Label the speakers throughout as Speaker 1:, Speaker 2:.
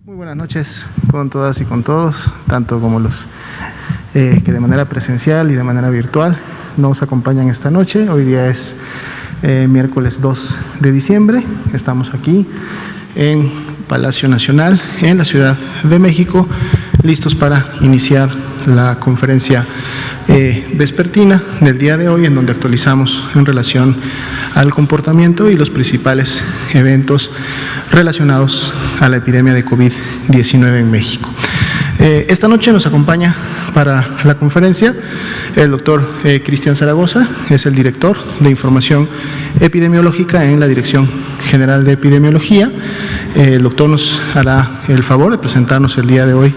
Speaker 1: Muy buenas noches con todas y con todos, tanto como los que de manera presencial y de manera virtual nos acompañan esta noche. Hoy día es miércoles 2 de diciembre, estamos aquí en Palacio Nacional, en la Ciudad de México, listos para iniciar la conferencia vespertina del día de hoy, en donde actualizamos en relación al comportamiento y los principales eventos relacionados a la epidemia de COVID-19 en México. Esta noche nos acompaña para la conferencia el doctor Cristian Zaragoza, es el director de información epidemiológica en la Dirección General de Epidemiología. El doctor nos hará el favor de presentarnos el día de hoy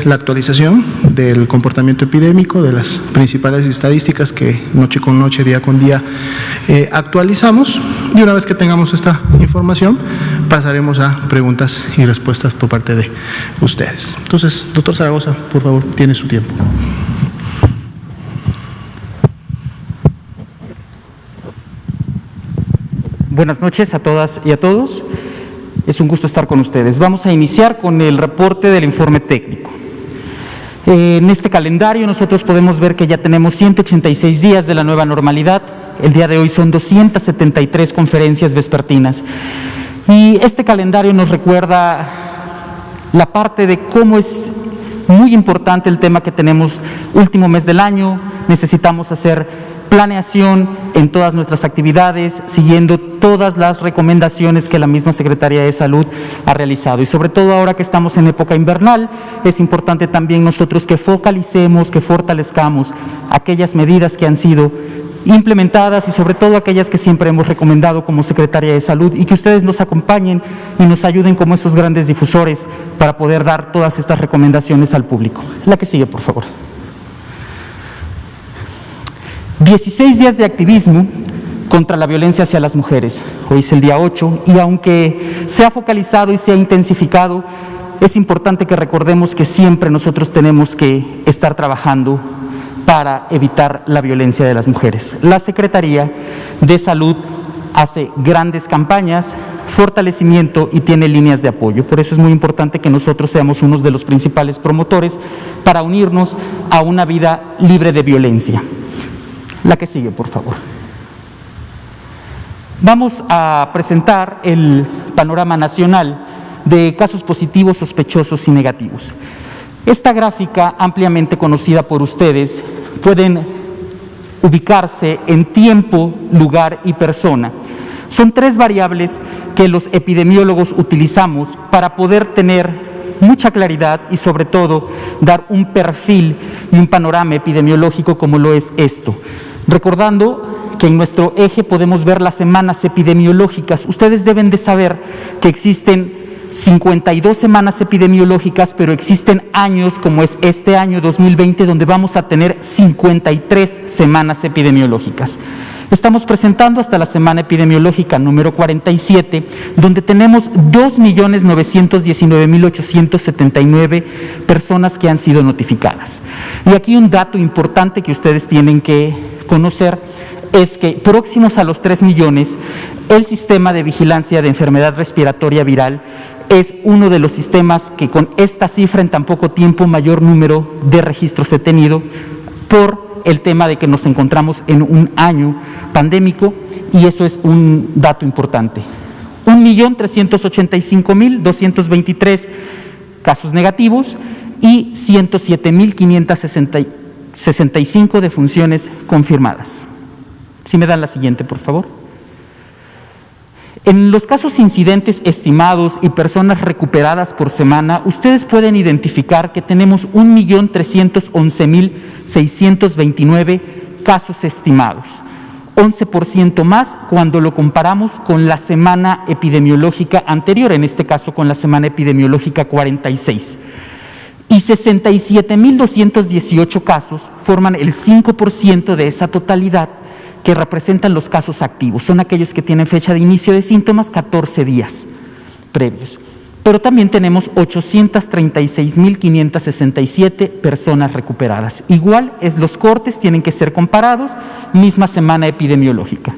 Speaker 1: la actualización del comportamiento epidémico, de las principales estadísticas que noche con noche, día con día actualizamos, y una vez que tengamos esta información pasaremos a preguntas y respuestas por parte de ustedes. Entonces, doctor Zaragoza, por favor, tiene su tiempo.
Speaker 2: Buenas noches a todas y a todos. Es un gusto estar con ustedes. Vamos a iniciar con el reporte del informe técnico. En este calendario nosotros podemos ver que ya tenemos 186 días de la nueva normalidad. El día de hoy son 273 conferencias vespertinas. Y este calendario nos recuerda la parte de cómo es muy importante el tema que tenemos último mes del año. Necesitamos hacer planeación en todas nuestras actividades, siguiendo todas las recomendaciones que la misma Secretaría de Salud ha realizado. Y sobre todo ahora que estamos en época invernal, es importante también nosotros que focalicemos, que fortalezcamos aquellas medidas que han sido implementadas y sobre todo aquellas que siempre hemos recomendado como Secretaría de Salud, y que ustedes nos acompañen y nos ayuden como esos grandes difusores para poder dar todas estas recomendaciones al público. La que sigue, por favor. 16 días de activismo contra la violencia hacia las mujeres. Hoy es el día 8 y aunque se ha focalizado y se ha intensificado, es importante que recordemos que siempre nosotros tenemos que estar trabajando para evitar la violencia de las mujeres. La Secretaría de Salud hace grandes campañas, fortalecimiento y tiene líneas de apoyo. Por eso es muy importante que nosotros seamos unos de los principales promotores para unirnos a una vida libre de violencia. La que sigue, por favor. Vamos a presentar el panorama nacional de casos positivos, sospechosos y negativos. Esta gráfica, ampliamente conocida por ustedes, pueden ubicarse en tiempo, lugar y persona. Son tres variables que los epidemiólogos utilizamos para poder tener mucha claridad y sobre todo dar un perfil y un panorama epidemiológico como lo es esto. Recordando que en nuestro eje podemos ver las semanas epidemiológicas. Ustedes deben de saber que existen 52 semanas epidemiológicas, pero existen años como es este año 2020 donde vamos a tener 53 semanas epidemiológicas. Estamos presentando hasta la semana epidemiológica número 47, donde tenemos 2.919.879 personas que han sido notificadas. Y aquí un dato importante que ustedes tienen que conocer es que próximos a los 3 millones, el sistema de vigilancia de enfermedad respiratoria viral es uno de los sistemas que con esta cifra en tan poco tiempo mayor número de registros he tenido por el tema de que nos encontramos en un año pandémico, y eso es un dato importante. 1.385.223 casos negativos y 107.565 defunciones confirmadas. Si me dan la siguiente, por favor. En los casos incidentes estimados y personas recuperadas por semana, ustedes pueden identificar que tenemos 1.311.629 casos estimados, 11% más cuando lo comparamos con la semana epidemiológica anterior, en este caso con la semana epidemiológica 46. Y 67.218 casos forman el 5% de esa totalidad, que representan los casos activos. Son aquellos que tienen fecha de inicio de síntomas 14 días previos. pero también tenemos 836.567 personas recuperadas. Igual, los cortes tienen que ser comparados, misma semana epidemiológica.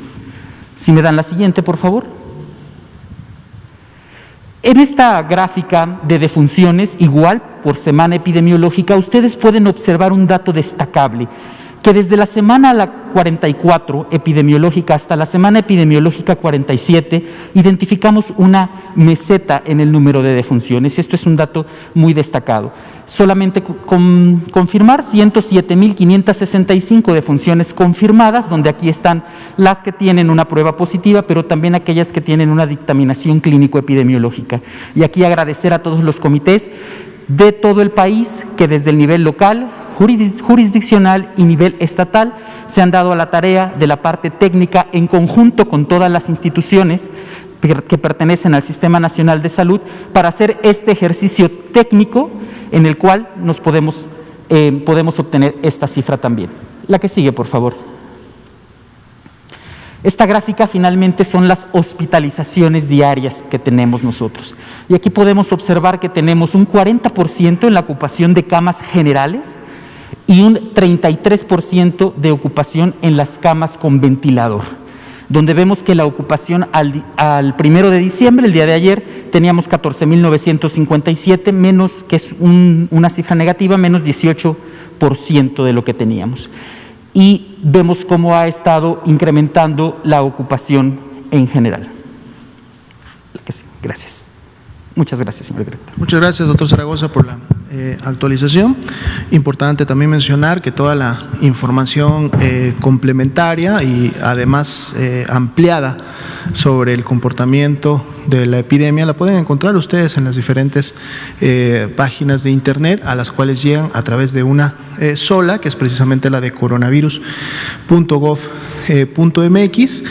Speaker 2: Si me dan la siguiente, por favor. En esta gráfica de defunciones, igual por semana epidemiológica, ustedes pueden observar un dato destacable, que desde la semana 44 epidemiológica hasta la semana epidemiológica 47, identificamos una meseta en el número de defunciones. Esto es un dato muy destacado. Solamente confirmar 107.565 defunciones confirmadas, donde aquí están las que tienen una prueba positiva, pero también aquellas que tienen una dictaminación clínico-epidemiológica. Y aquí agradecer a todos los comités de todo el país que desde el nivel local, jurisdiccional y nivel estatal se han dado a la tarea de la parte técnica en conjunto con todas las instituciones que pertenecen al Sistema Nacional de Salud para hacer este ejercicio técnico en el cual nos podemos obtener esta cifra también. La que sigue, por favor. Esta gráfica finalmente son las hospitalizaciones diarias que tenemos nosotros. Y aquí podemos observar que tenemos un 40% en la ocupación de camas generales y un 33% de ocupación en las camas con ventilador, donde vemos que la ocupación al 1 de diciembre, el día de ayer, teníamos 14.957, menos, que es una cifra negativa, menos 18% de lo que teníamos. Y vemos cómo ha estado incrementando la ocupación en general. Gracias. Muchas gracias, señor director.
Speaker 1: Muchas gracias, doctor Zaragoza, por la actualización. Importante también mencionar que toda la información complementaria y además ampliada sobre el comportamiento de la epidemia la pueden encontrar ustedes en las diferentes páginas de internet a las cuales llegan a través de una sola, que es precisamente la de coronavirus.gov.mx.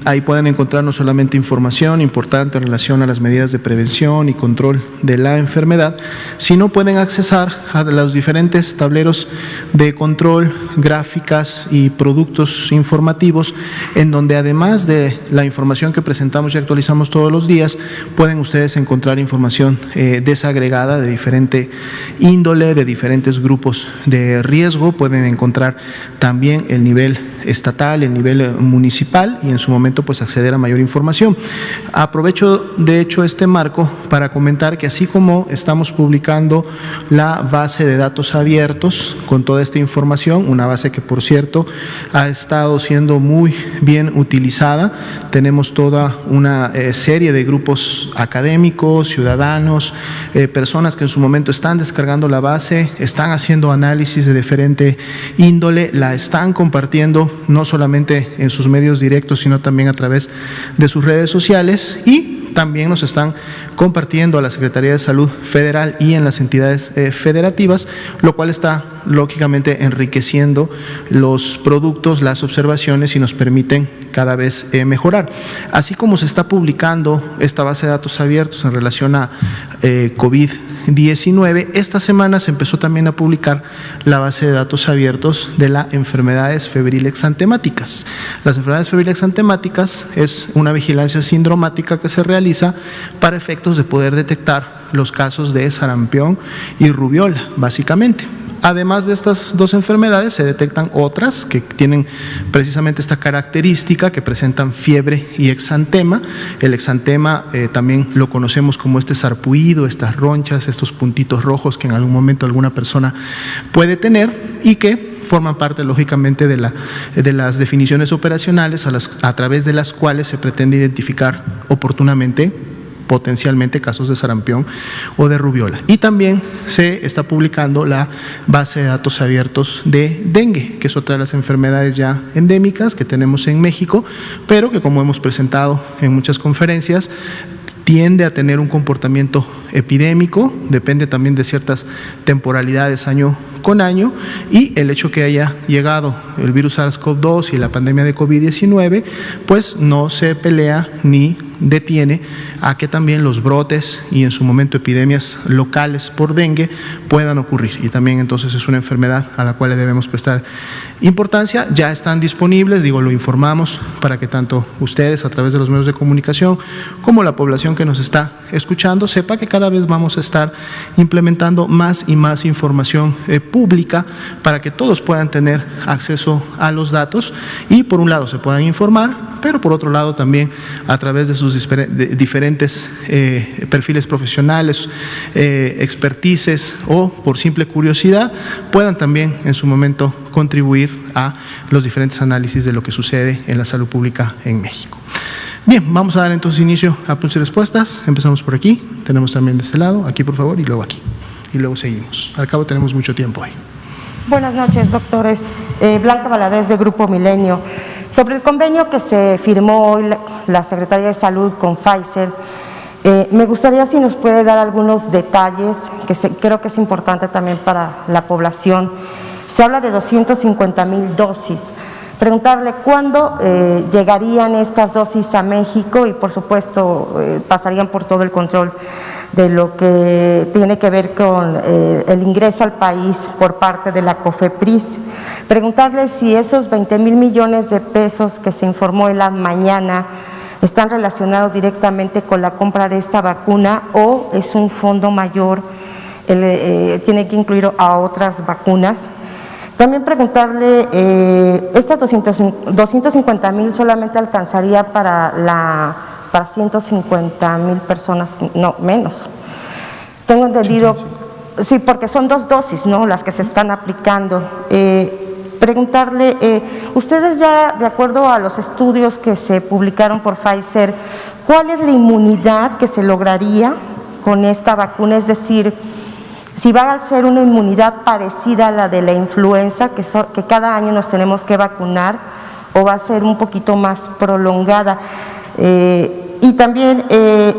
Speaker 1: Ahí pueden encontrar no solamente información importante en relación a las medidas de prevención y control de la enfermedad, sino pueden accesar a los diferentes tableros de control, gráficas y productos informativos, en donde además de la información que presentamos y actualizamos todos los días, pueden ustedes encontrar información desagregada de diferente índole, de diferentes grupos de riesgo. Pueden encontrar también el nivel estatal, el nivel municipal, y en su momento pues acceder a mayor información. Aprovecho de hecho este marco para comentar que así como estamos publicando la base de datos abiertos con toda esta información, una base que por cierto ha estado siendo muy bien utilizada, tenemos toda una serie de grupos académicos, ciudadanos, personas que en su momento están descargando la base, están haciendo análisis de diferente índole, la están compartiendo no solamente en sus medios directos, sino también a través de sus redes sociales, y también nos están compartiendo a la Secretaría de Salud Federal y en las entidades federativas, lo cual está lógicamente enriqueciendo los productos, las observaciones, y nos permiten cada vez mejorar. Así como se está publicando esta base de datos abiertos en relación a COVID-19, esta semana se empezó también a publicar la base de datos abiertos de las enfermedades febril-exantemáticas. Las enfermedades febril-exantemáticas es una vigilancia sindromática que se realiza para efectos de poder detectar los casos de sarampión y rubiola, básicamente. Además de estas dos enfermedades, se detectan otras que tienen precisamente esta característica, que presentan fiebre y exantema. El exantema también lo conocemos como este sarpullido, estas ronchas, estos puntitos rojos que en algún momento alguna persona puede tener y que forman parte lógicamente de las definiciones operacionales a través de las cuales se pretende identificar oportunamente potencialmente casos de sarampión o de rubiola. Y también se está publicando la base de datos abiertos de dengue, que es otra de las enfermedades ya endémicas que tenemos en México, pero que, como hemos presentado en muchas conferencias, tiende a tener un comportamiento epidémico, depende también de ciertas temporalidades año con año, y el hecho que haya llegado el virus SARS-CoV-2 y la pandemia de COVID-19, pues no se pelea ni detiene a que también los brotes y en su momento epidemias locales por dengue puedan ocurrir, y también entonces es una enfermedad a la cual le debemos prestar importancia. Ya están disponibles, lo informamos para que tanto ustedes a través de los medios de comunicación como la población que nos está escuchando sepa que cada vez vamos a estar implementando más y más información pública para que todos puedan tener acceso a los datos y por un lado se puedan informar, pero por otro lado también a través de sus diferentes perfiles profesionales, expertices o por simple curiosidad puedan también en su momento contribuir a los diferentes análisis de lo que sucede en la salud pública en México. Bien, vamos a dar entonces inicio a preguntas y respuestas. Empezamos por aquí, tenemos también de este lado, aquí por favor, y luego aquí. Y luego seguimos. Al cabo tenemos mucho tiempo hoy.
Speaker 3: Buenas noches, doctores. Blanca Valadez, de Grupo Milenio. Sobre el convenio que se firmó hoy la Secretaría de Salud con Pfizer, me gustaría si nos puede dar algunos detalles, creo que es importante también para la población. Se habla de 250,000 dosis. Preguntarle cuándo llegarían estas dosis a México y, por supuesto, pasarían por todo el control de lo que tiene que ver con el ingreso al país por parte de la COFEPRIS. Preguntarle si esos 20,000 millones de pesos que se informó en la mañana están relacionados directamente con la compra de esta vacuna o es un fondo mayor, tiene que incluir a otras vacunas. También preguntarle, estas 250,000 solamente alcanzaría para 150,000 personas, no, menos. Tengo entendido, sí, porque son 2 dosis, ¿no?, las que se están aplicando. Preguntarle, ustedes ya, de acuerdo a los estudios que se publicaron por Pfizer, ¿cuál es la inmunidad que se lograría con esta vacuna? Es decir, si va a ser una inmunidad parecida a la de la influenza, que cada año nos tenemos que vacunar, o va a ser un poquito más prolongada. Y también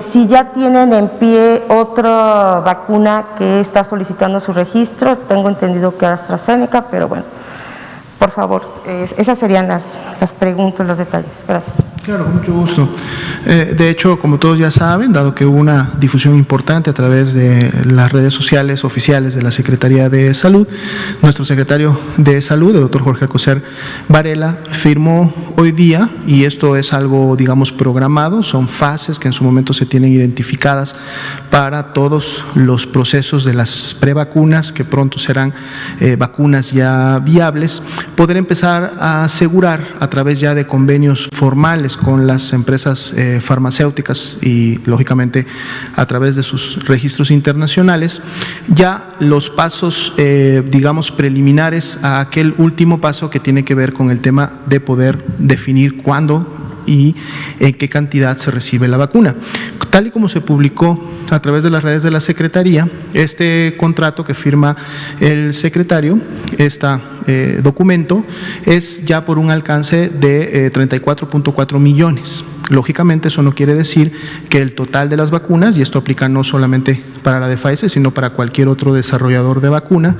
Speaker 3: si ya tienen en pie otra vacuna que está solicitando su registro, tengo entendido que AstraZeneca, pero bueno, por favor, esas serían las preguntas, los detalles. Gracias.
Speaker 1: Claro, con mucho gusto. De hecho, como todos ya saben, dado que hubo una difusión importante a través de las redes sociales oficiales de la Secretaría de Salud, nuestro secretario de Salud, el doctor Jorge Alcocer Varela, firmó hoy día, y esto es algo, programado, son fases que en su momento se tienen identificadas para todos los procesos de las prevacunas, que pronto serán vacunas ya viables, poder empezar a asegurar a través ya de convenios formales con las empresas farmacéuticas y lógicamente a través de sus registros internacionales, ya los pasos, preliminares a aquel último paso que tiene que ver con el tema de poder definir cuándo y en qué cantidad se recibe la vacuna. Tal y como se publicó a través de las redes de la Secretaría, este contrato que firma el secretario, documento, es ya por un alcance de 34.4 millones. Lógicamente eso no quiere decir que el total de las vacunas, y esto aplica no solamente para la de Pfizer, sino para cualquier otro desarrollador de vacuna,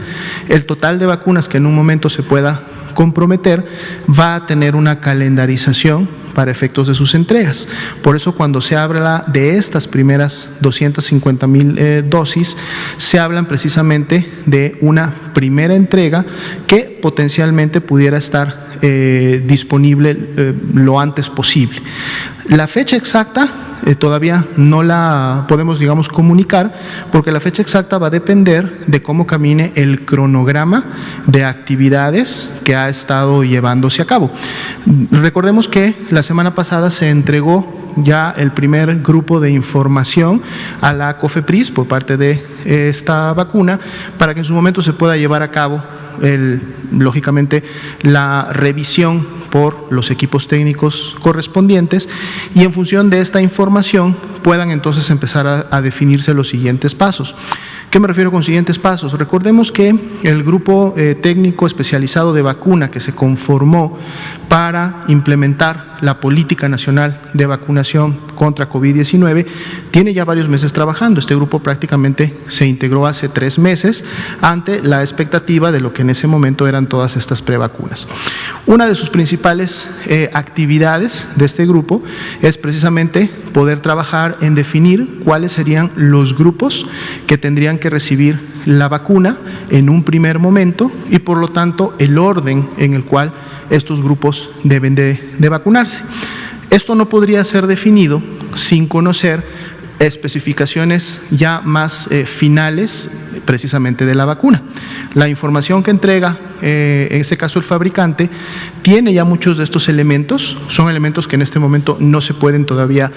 Speaker 1: el total de vacunas que en un momento se pueda comprometer va a tener una calendarización para efectos de sus entregas. Por eso cuando se habla de estas primeras 250,000 dosis, se hablan precisamente de una primera entrega que potencialmente pudiera estar disponible lo antes posible. La fecha exacta todavía no la podemos, comunicar, porque la fecha exacta va a depender de cómo camine el cronograma de actividades que ha estado llevándose a cabo. Recordemos que la semana pasada se entregó ya el primer grupo de información a la COFEPRIS por parte de esta vacuna para que en su momento se pueda llevar a cabo lógicamente la revisión por los equipos técnicos correspondientes y en función de esta información puedan entonces empezar a definirse los siguientes pasos. ¿Qué me refiero con siguientes pasos? Recordemos que el grupo técnico especializado de vacuna que se conformó para implementar la Política Nacional de Vacunación contra COVID-19, tiene ya varios meses trabajando. Este grupo prácticamente se integró hace 3 meses ante la expectativa de lo que en ese momento eran todas estas prevacunas. Una de sus principales actividades de este grupo es precisamente poder trabajar en definir cuáles serían los grupos que tendrían que recibir la vacuna en un primer momento y por lo tanto el orden en el cual estos grupos deben de vacunarse. Esto no podría ser definido sin conocer especificaciones ya más finales precisamente de la vacuna. La información que entrega, en este caso el fabricante, tiene ya muchos de estos elementos, son elementos que en este momento no se pueden todavía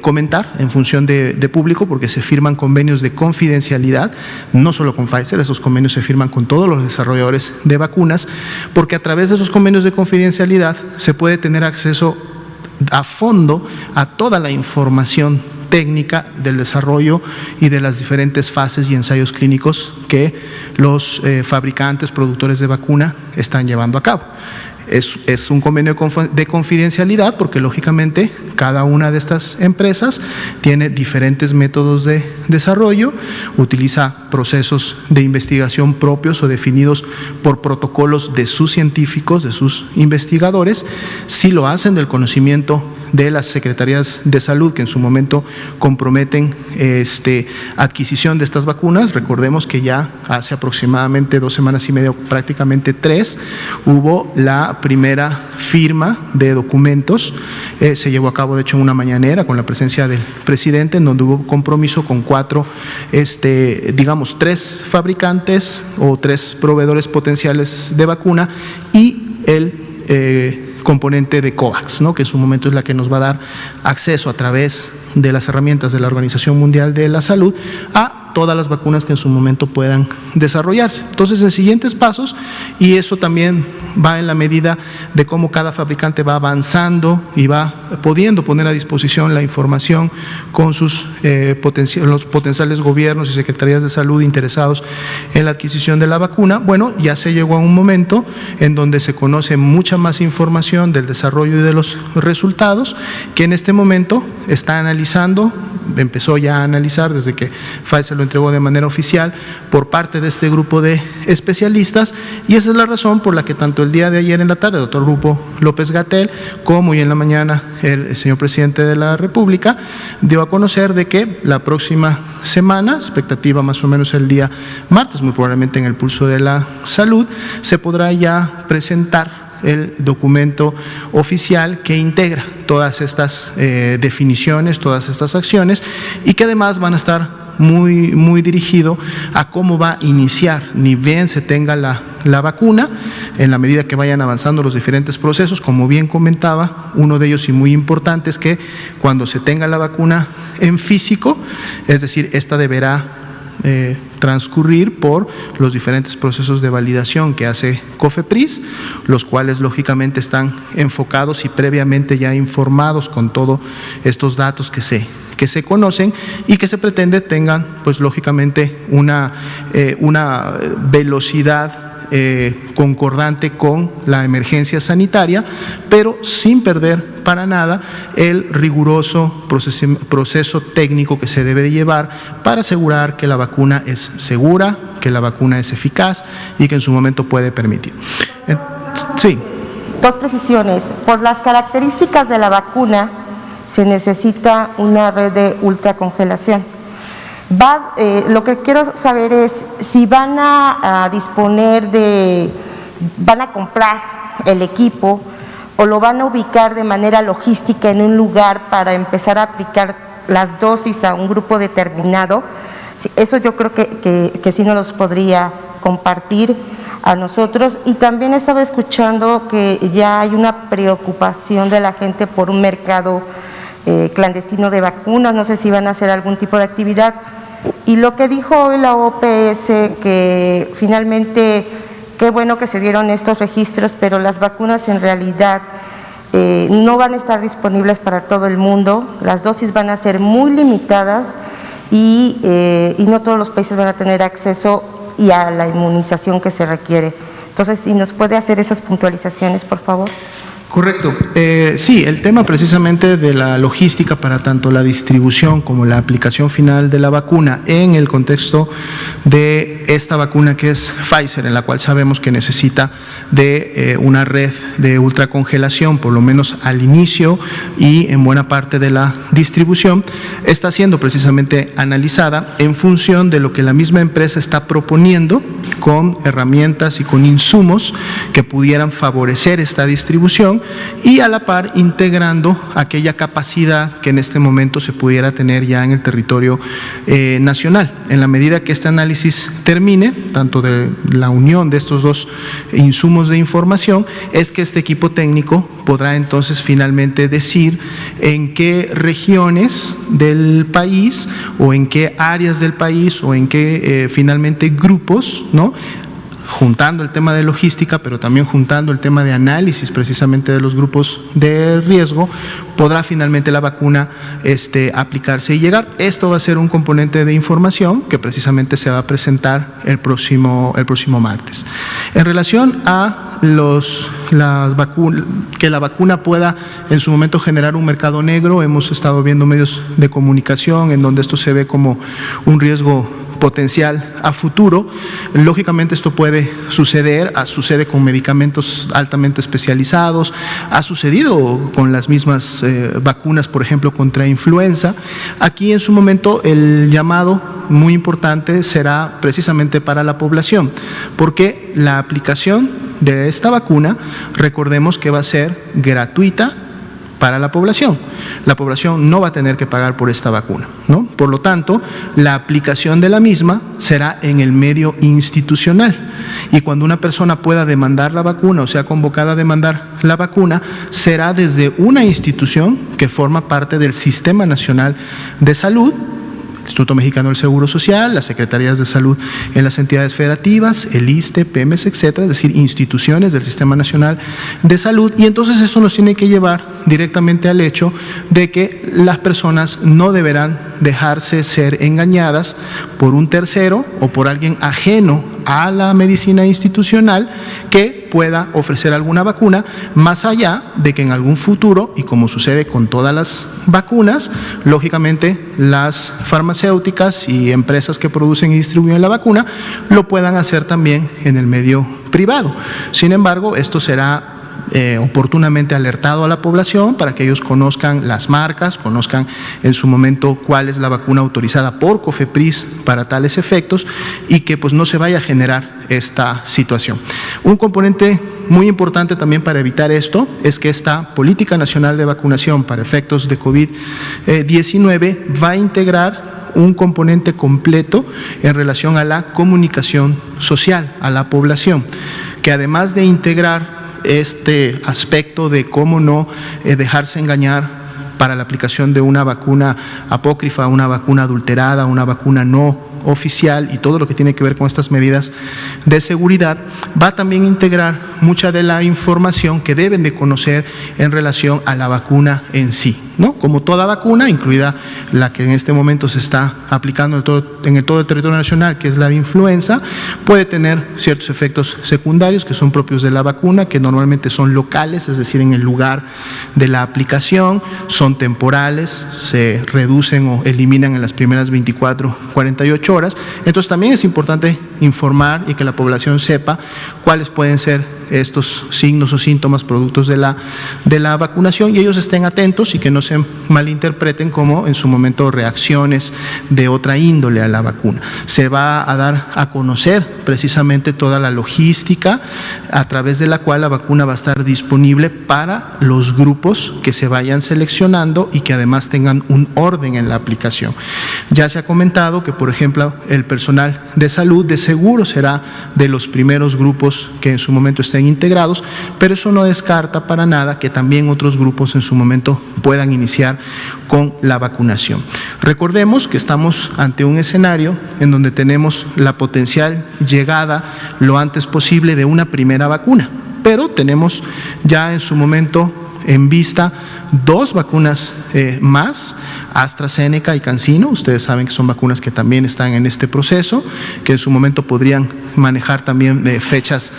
Speaker 1: comentar en función de público porque se firman convenios de confidencialidad, no solo con Pfizer, esos convenios se firman con todos los desarrolladores de vacunas, porque a través de esos convenios de confidencialidad se puede tener acceso a fondo a toda la información técnica del desarrollo y de las diferentes fases y ensayos clínicos que los fabricantes, productores de vacuna están llevando a cabo. Es un convenio de confidencialidad porque lógicamente cada una de estas empresas tiene diferentes métodos de desarrollo, utiliza procesos de investigación propios o definidos por protocolos de sus científicos, de sus investigadores. Si lo hacen del conocimiento de las secretarías de salud que en su momento comprometen adquisición de estas vacunas. Recordemos que ya hace aproximadamente 2 semanas y media, prácticamente 3, hubo la primera firma de documentos, se llevó a cabo de hecho en una mañanera con la presencia del presidente, en donde hubo compromiso con 4, digamos 3 fabricantes o 3 proveedores potenciales de vacuna y el componente de COVAX, ¿no?, que en su momento es la que nos va a dar acceso a través de las herramientas de la Organización Mundial de la Salud a todas las vacunas que en su momento puedan desarrollarse. Entonces, en siguientes pasos, y eso también va en la medida de cómo cada fabricante va avanzando y va pudiendo poner a disposición la información con sus los potenciales gobiernos y secretarías de salud interesados en la adquisición de la vacuna. Bueno, ya se llegó a un momento en donde se conoce mucha más información del desarrollo y de los resultados, que en este momento está analizando, empezó ya a analizar desde que Pfizer lo entregó de manera oficial por parte de este grupo de especialistas, y esa es la razón por la que tanto el día de ayer en la tarde el doctor Rupo López-Gatell como hoy en la mañana el señor presidente de la República dio a conocer de que la próxima semana, expectativa más o menos el día martes, muy probablemente en el Pulso de la Salud, se podrá ya presentar el documento oficial que integra todas estas definiciones, todas estas acciones, y que además van a estar muy dirigido a cómo va a iniciar, ni bien se tenga la vacuna, en la medida que vayan avanzando los diferentes procesos. Como bien comentaba, uno de ellos y muy importante es que cuando se tenga la vacuna en físico, es decir, esta deberá transcurrir por los diferentes procesos de validación que hace COFEPRIS, los cuales lógicamente están enfocados y previamente ya informados con todos estos datos que se conocen y que se pretende tengan pues lógicamente una velocidad concordante con la emergencia sanitaria, pero sin perder para nada el riguroso proceso técnico que se debe de llevar para asegurar que la vacuna es segura, que la vacuna es eficaz y que en su momento puede permitir. Sí.
Speaker 3: 2 precisiones. Por las características de la vacuna se necesita una red de ultracongelación. Lo que quiero saber es si van a van a comprar el equipo o lo van a ubicar de manera logística en un lugar para empezar a aplicar las dosis a un grupo determinado. Eso yo creo que sí nos los podría compartir a nosotros. Y también estaba escuchando que ya hay una preocupación de la gente por un mercado clandestino de vacunas, no sé si van a hacer algún tipo de actividad. Y lo que dijo hoy la OPS, que finalmente qué bueno que se dieron estos registros, pero las vacunas en realidad no van a estar disponibles para todo el mundo, las dosis van a ser muy limitadas y no todos los países van a tener acceso y a la inmunización que se requiere. Entonces, si nos puede hacer esas puntualizaciones, por favor.
Speaker 1: Correcto. Sí, el tema precisamente de la logística para tanto la distribución como la aplicación final de la vacuna en el contexto de esta vacuna que es Pfizer, en la cual sabemos que necesita de una red de ultracongelación, por lo menos al inicio y en buena parte de la distribución, está siendo precisamente analizada en función de lo que la misma empresa está proponiendo con herramientas y con insumos que pudieran favorecer esta distribución y a la par integrando aquella capacidad que en este momento se pudiera tener ya en el territorio nacional. En la medida que este análisis termine, tanto de la unión de estos dos insumos de información, es que este equipo técnico podrá entonces finalmente decir en qué regiones del país o en qué áreas del país o en qué finalmente grupos, ¿no?, juntando el tema de logística, pero también juntando el tema de análisis precisamente de los grupos de riesgo, podrá finalmente la vacuna aplicarse y llegar. Esto va a ser un componente de información que precisamente se va a presentar el próximo martes. En relación a que la vacuna pueda en su momento generar un mercado negro, hemos estado viendo medios de comunicación en donde esto se ve como un riesgo potencial a futuro. Lógicamente esto puede suceder, sucede con medicamentos altamente especializados, ha sucedido con las mismas vacunas, por ejemplo, contra influenza. Aquí en su momento el llamado muy importante será precisamente para la población, porque la aplicación de esta vacuna, recordemos que va a ser gratuita para la población. La población no va a tener que pagar por esta vacuna, ¿no? Por lo tanto, la aplicación de la misma será en el medio institucional. Y cuando una persona pueda demandar la vacuna o sea convocada a demandar la vacuna, será desde una institución que forma parte del Sistema Nacional de Salud, Instituto Mexicano del Seguro Social, las Secretarías de Salud en las entidades federativas, el ISSSTE, PEMES, etcétera, es decir, instituciones del Sistema Nacional de Salud, y entonces esto nos tiene que llevar directamente al hecho de que las personas no deberán dejarse ser engañadas por un tercero o por alguien ajeno a la medicina institucional que pueda ofrecer alguna vacuna, más allá de que en algún futuro, y como sucede con todas las vacunas, lógicamente las farmacéuticas y empresas que producen y distribuyen la vacuna lo puedan hacer también en el medio privado. Sin embargo, esto será oportunamente alertado a la población para que ellos conozcan las marcas, conozcan en su momento cuál es la vacuna autorizada por COFEPRIS para tales efectos y que pues no se vaya a generar esta situación. Un componente muy importante también para evitar esto es que esta Política Nacional de Vacunación para efectos de COVID-19 va a integrar un componente completo en relación a la comunicación social a la población, que además de integrar este aspecto de cómo no dejarse engañar para la aplicación de una vacuna apócrifa, una vacuna adulterada, una vacuna no oficial y todo lo que tiene que ver con estas medidas de seguridad, va también a integrar mucha de la información que deben de conocer en relación a la vacuna en sí, ¿no? Como toda vacuna, incluida la que en este momento se está aplicando en todo el territorio nacional, que es la de influenza, puede tener ciertos efectos secundarios que son propios de la vacuna, que normalmente son locales, es decir, en el lugar de la aplicación, son temporales, se reducen o eliminan en las primeras 24, 48 horas. Entonces también es importante informar y que la población sepa cuáles pueden ser estos signos o síntomas productos de la vacunación y ellos estén atentos y que no se malinterpreten como en su momento reacciones de otra índole a la vacuna. Se va a dar a conocer precisamente toda la logística a través de la cual la vacuna va a estar disponible para los grupos que se vayan seleccionando y que además tengan un orden en la aplicación. Ya se ha comentado que, por ejemplo, el personal de salud de seguro será de los primeros grupos que en su momento estén integrados, pero eso no descarta para nada que también otros grupos en su momento puedan iniciar con la vacunación. Recordemos que estamos ante un escenario en donde tenemos la potencial llegada lo antes posible de una primera vacuna, pero tenemos ya en su momento en vista 2 vacunas más, AstraZeneca y CanSino. Ustedes saben que son vacunas que también están en este proceso, que en su momento podrían manejar también fechas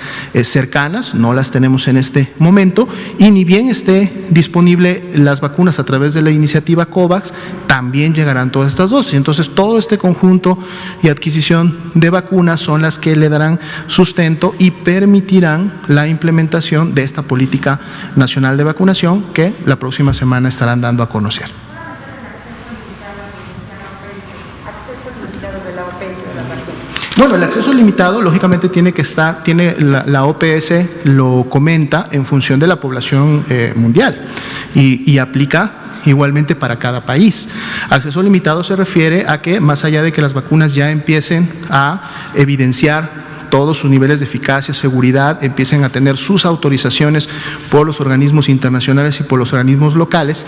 Speaker 1: cercanas, no las tenemos en este momento, y ni bien esté disponible las vacunas a través de la iniciativa COVAX, también llegarán todas estas dosis. Entonces, todo este conjunto y adquisición de vacunas son las que le darán sustento y permitirán la implementación de esta política nacional de vacunación que la próxima semana estarán dando a conocer. Bueno, el acceso limitado lógicamente tiene la OPS lo comenta en función de la población mundial y aplica igualmente para cada país. Acceso limitado se refiere a que, más allá de que las vacunas ya empiecen a evidenciar todos sus niveles de eficacia, seguridad, empiecen a tener sus autorizaciones por los organismos internacionales y por los organismos locales,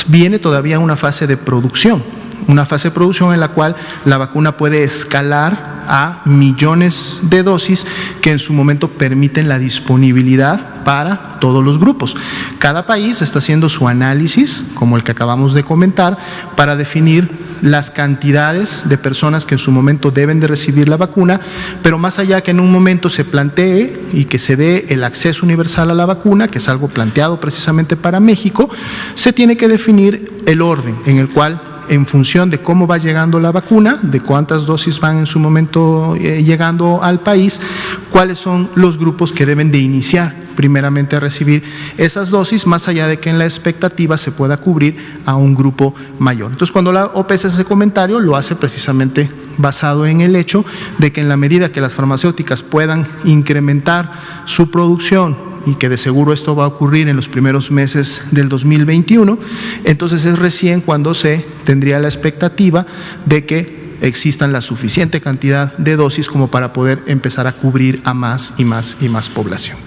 Speaker 1: viene todavía una fase de producción. Una fase de producción en la cual la vacuna puede escalar a millones de dosis que en su momento permiten la disponibilidad para todos los grupos. Cada país está haciendo su análisis, como el que acabamos de comentar, para definir las cantidades de personas que en su momento deben de recibir la vacuna, pero más allá que en un momento se plantee y que se dé el acceso universal a la vacuna, que es algo planteado precisamente para México, se tiene que definir el orden en el cual, en función de cómo va llegando la vacuna, de cuántas dosis van en su momento llegando al país, cuáles son los grupos que deben de iniciar primeramente a recibir esas dosis, más allá de que en la expectativa se pueda cubrir a un grupo mayor. Entonces, cuando la OPS hace ese comentario, lo hace precisamente basado en el hecho de que en la medida que las farmacéuticas puedan incrementar su producción, y que de seguro esto va a ocurrir en los primeros meses del 2021, entonces es recién cuando se tendría la expectativa de que existan la suficiente cantidad de dosis como para poder empezar a cubrir a más y más y más población.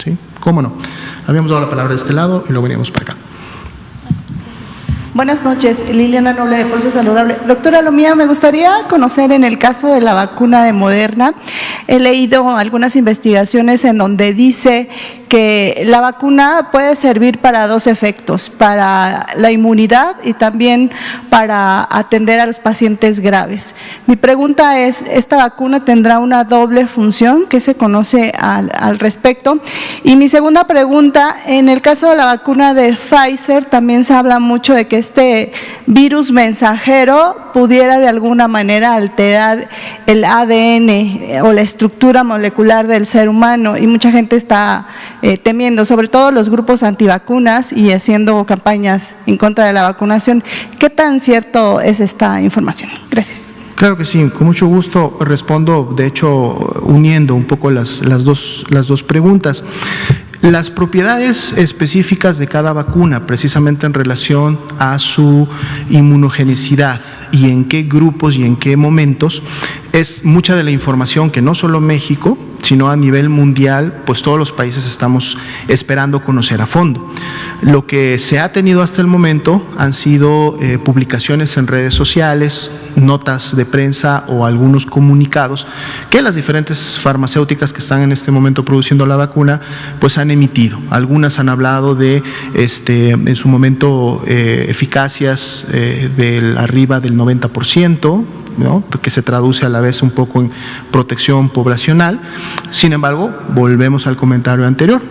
Speaker 1: ¿Sí? ¿Cómo no? Habíamos dado la palabra de este lado y luego veníamos para acá.
Speaker 4: Buenas noches, Liliana Noble de Pulso Saludable. Doctora Lomía, me gustaría conocer en el caso de la vacuna de Moderna, he leído algunas investigaciones en donde dice que la vacuna puede servir para 2 efectos, para la inmunidad y también para atender a los pacientes graves. Mi pregunta es, ¿esta vacuna tendrá una doble función? ¿Qué se conoce al respecto? Y mi segunda pregunta, en el caso de la vacuna de Pfizer, también se habla mucho de que este virus mensajero pudiera de alguna manera alterar el ADN o la estructura molecular del ser humano, y mucha gente está temiendo, sobre todo los grupos antivacunas y haciendo campañas en contra de la vacunación. ¿Qué tan cierto es esta información? Gracias.
Speaker 1: Claro que sí, con mucho gusto respondo, de hecho, uniendo un poco las dos preguntas. Las propiedades específicas de cada vacuna, precisamente en relación a su inmunogenicidad y en qué grupos y en qué momentos, es mucha de la información que no solo México, sino a nivel mundial, pues todos los países estamos esperando conocer a fondo. Lo que se ha tenido hasta el momento han sido publicaciones en redes sociales, notas de prensa o algunos comunicados que las diferentes farmacéuticas que están en este momento produciendo la vacuna pues han emitido. Algunas han hablado de en su momento eficacias arriba del 90%, ¿no?, que se traduce a la vez un poco en protección poblacional. Sin embargo, volvemos al comentario anterior,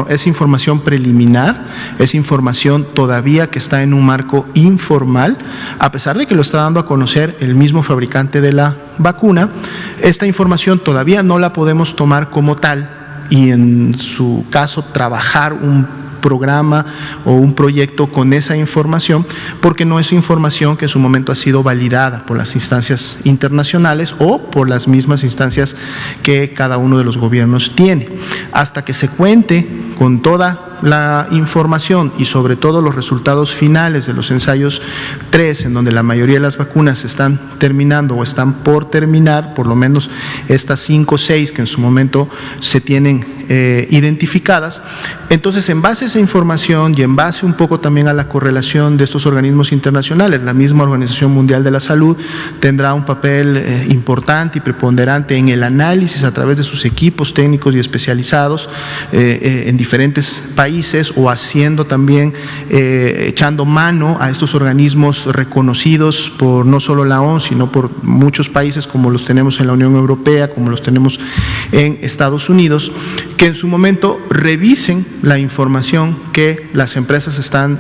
Speaker 1: es información preliminar, es información todavía que está en un marco informal, a pesar de que lo está dando a conocer el mismo fabricante de la vacuna. Esta información todavía no la podemos tomar como tal y en su caso trabajar un programa o un proyecto con esa información, porque no es información que en su momento ha sido validada por las instancias internacionales o por las mismas instancias que cada uno de los gobiernos tiene. Hasta que se cuente con toda la información y sobre todo los resultados finales de los ensayos 3, en donde la mayoría de las vacunas están terminando o están por terminar, por lo menos estas 5 o 6 que en su momento se tienen identificadas. Entonces, en base a esa información y en base un poco también a la correlación de estos organismos internacionales, la misma Organización Mundial de la Salud tendrá un papel importante y preponderante en el análisis a través de sus equipos técnicos y especializados en diferentes países países o haciendo también, echando mano a estos organismos reconocidos por no solo la ONU, sino por muchos países como los tenemos en la Unión Europea, como los tenemos en Estados Unidos, que en su momento revisen la información que las empresas están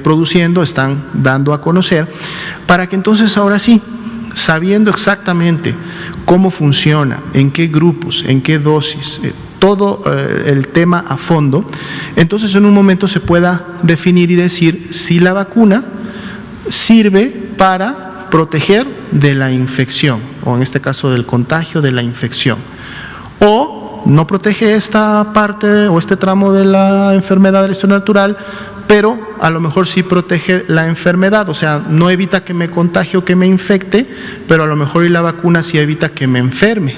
Speaker 1: produciendo, están dando a conocer, para que entonces ahora sí, sabiendo exactamente cómo funciona, en qué grupos, en qué dosis, todo el tema a fondo, entonces en un momento se pueda definir y decir si la vacuna sirve para proteger de la infección, o en este caso del contagio de la infección, o no protege esta parte o este tramo de la enfermedad de la historia natural, pero a lo mejor sí protege la enfermedad, o sea, no evita que me contagie o que me infecte, pero a lo mejor y la vacuna sí evita que me enferme,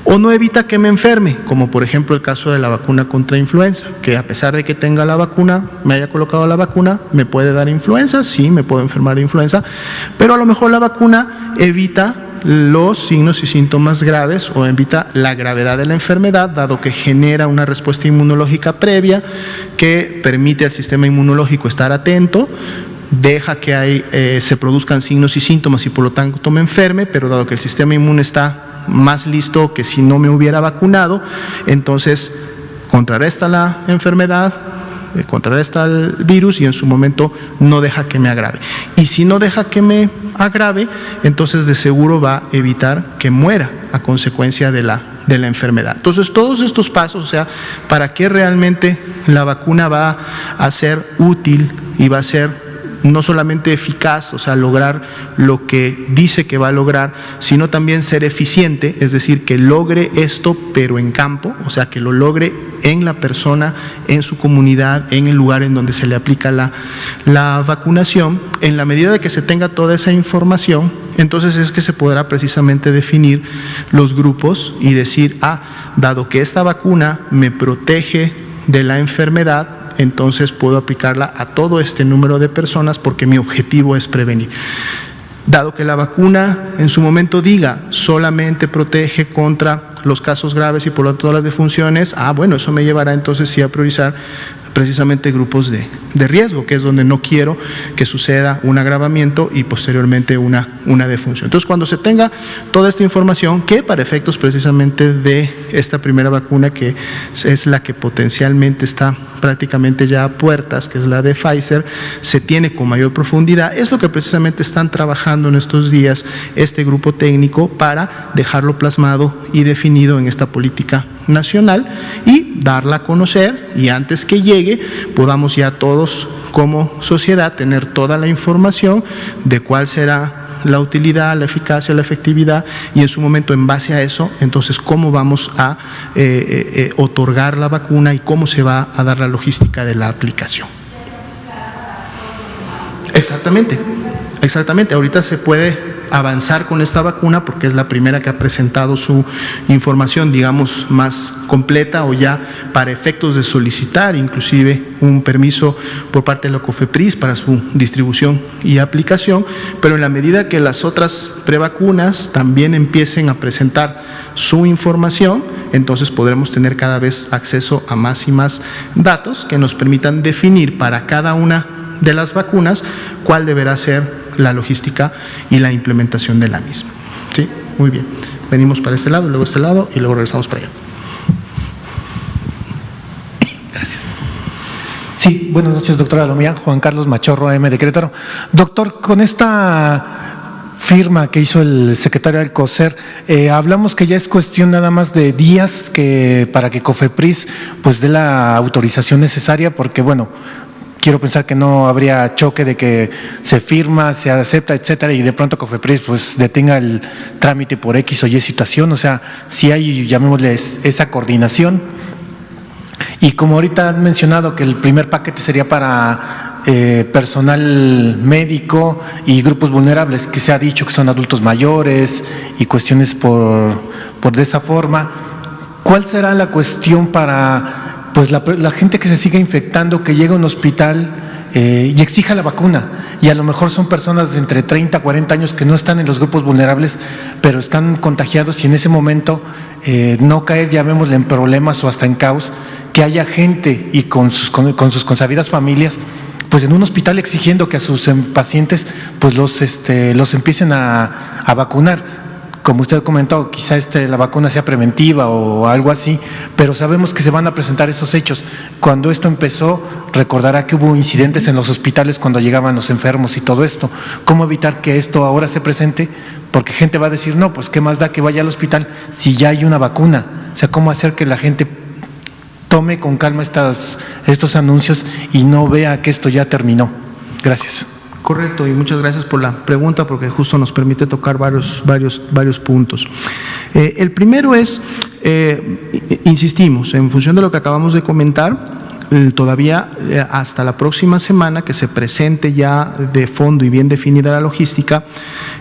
Speaker 1: o no evita que me enferme, como por ejemplo el caso de la vacuna contra influenza, que a pesar de que tenga la vacuna, me haya colocado la vacuna, me puede dar influenza, sí, me puedo enfermar de influenza, pero a lo mejor la vacuna evita los signos y síntomas graves o evita la gravedad de la enfermedad, dado que genera una respuesta inmunológica previa que permite al sistema inmunológico estar atento, deja que se produzcan signos y síntomas y por lo tanto me enferme, pero dado que el sistema inmune está más listo que si no me hubiera vacunado, entonces contrarresta la enfermedad, contrarresta el virus y en su momento no deja que me agrave. Y si no deja que me agrave, entonces de seguro va a evitar que muera a consecuencia de la enfermedad. Entonces todos estos pasos, o sea, para que realmente la vacuna va a ser útil y va a ser no solamente eficaz, o sea, lograr lo que dice que va a lograr, sino también ser eficiente, es decir, que logre esto, pero en campo, o sea, que lo logre en la persona, en su comunidad, en el lugar en donde se le aplica la vacunación. En la medida de que se tenga toda esa información, entonces es que se podrá precisamente definir los grupos y decir, dado que esta vacuna me protege de la enfermedad, entonces puedo aplicarla a todo este número de personas porque mi objetivo es prevenir. Dado que la vacuna en su momento diga solamente protege contra los casos graves y por lo tanto todas las defunciones, bueno, eso me llevará entonces sí a priorizar precisamente grupos de riesgo, que es donde no quiero que suceda un agravamiento y posteriormente una defunción. Entonces, cuando se tenga toda esta información, que para efectos precisamente de esta primera vacuna, que es la que potencialmente está prácticamente ya a puertas, que es la de Pfizer, se tiene con mayor profundidad, es lo que precisamente están trabajando en estos días este grupo técnico para dejarlo plasmado y definido en esta política nacional y darla a conocer, y antes que llegue podamos ya todos como sociedad tener toda la información de cuál será la utilidad, la eficacia, la efectividad, y en su momento en base a eso, entonces cómo vamos a otorgar la vacuna y cómo se va a dar la logística de la aplicación. Exactamente, ahorita se puede avanzar con esta vacuna porque es la primera que ha presentado su información, digamos, más completa, o ya para efectos de solicitar inclusive un permiso por parte de la COFEPRIS para su distribución y aplicación, pero en la medida que las otras prevacunas también empiecen a presentar su información, entonces podremos tener cada vez acceso a más y más datos que nos permitan definir para cada una de las vacunas cuál deberá ser la logística y la implementación de la misma. ¿Sí? Muy bien. Venimos para este lado, luego este lado y luego regresamos para allá. Gracias.
Speaker 5: Sí, buenas noches, doctora Lomía. Juan Carlos Machorro, AM de Querétaro. Doctor, con esta firma que hizo el secretario del COSER, hablamos que ya es cuestión nada más de días para que COFEPRIS pues dé la autorización necesaria, porque bueno, quiero pensar que no habría choque de que se firma, se acepta, etcétera, y de pronto COFEPRIS pues detenga el trámite por X o Y situación. O sea, si hay, llamémosle, esa coordinación. Y como ahorita han mencionado que el primer paquete sería para personal médico y grupos vulnerables, que se ha dicho que son adultos mayores y cuestiones por de esa forma, ¿cuál será la cuestión para pues la gente que se siga infectando, que llega a un hospital y exija la vacuna, y a lo mejor son personas de entre 30 a 40 años que no están en los grupos vulnerables, pero están contagiados, y en ese momento no caer, llamémosle, en problemas o hasta en caos, que haya gente y con sus consabidas familias pues en un hospital exigiendo que a sus pacientes pues los empiecen a vacunar. Como usted comentó, quizá la vacuna sea preventiva o algo así, pero sabemos que se van a presentar esos hechos. Cuando esto empezó, recordará que hubo incidentes en los hospitales cuando llegaban los enfermos y todo esto. ¿Cómo evitar que esto ahora se presente? Porque gente va a decir, no, pues qué más da que vaya al hospital si ya hay una vacuna. O sea, ¿cómo hacer que la gente tome con calma estos anuncios y no vea que esto ya terminó? Gracias.
Speaker 1: Correcto, y muchas gracias por la pregunta, porque justo nos permite tocar varios puntos. El primero es, insistimos, en función de lo que acabamos de comentar, todavía hasta la próxima semana que se presente ya de fondo y bien definida la logística,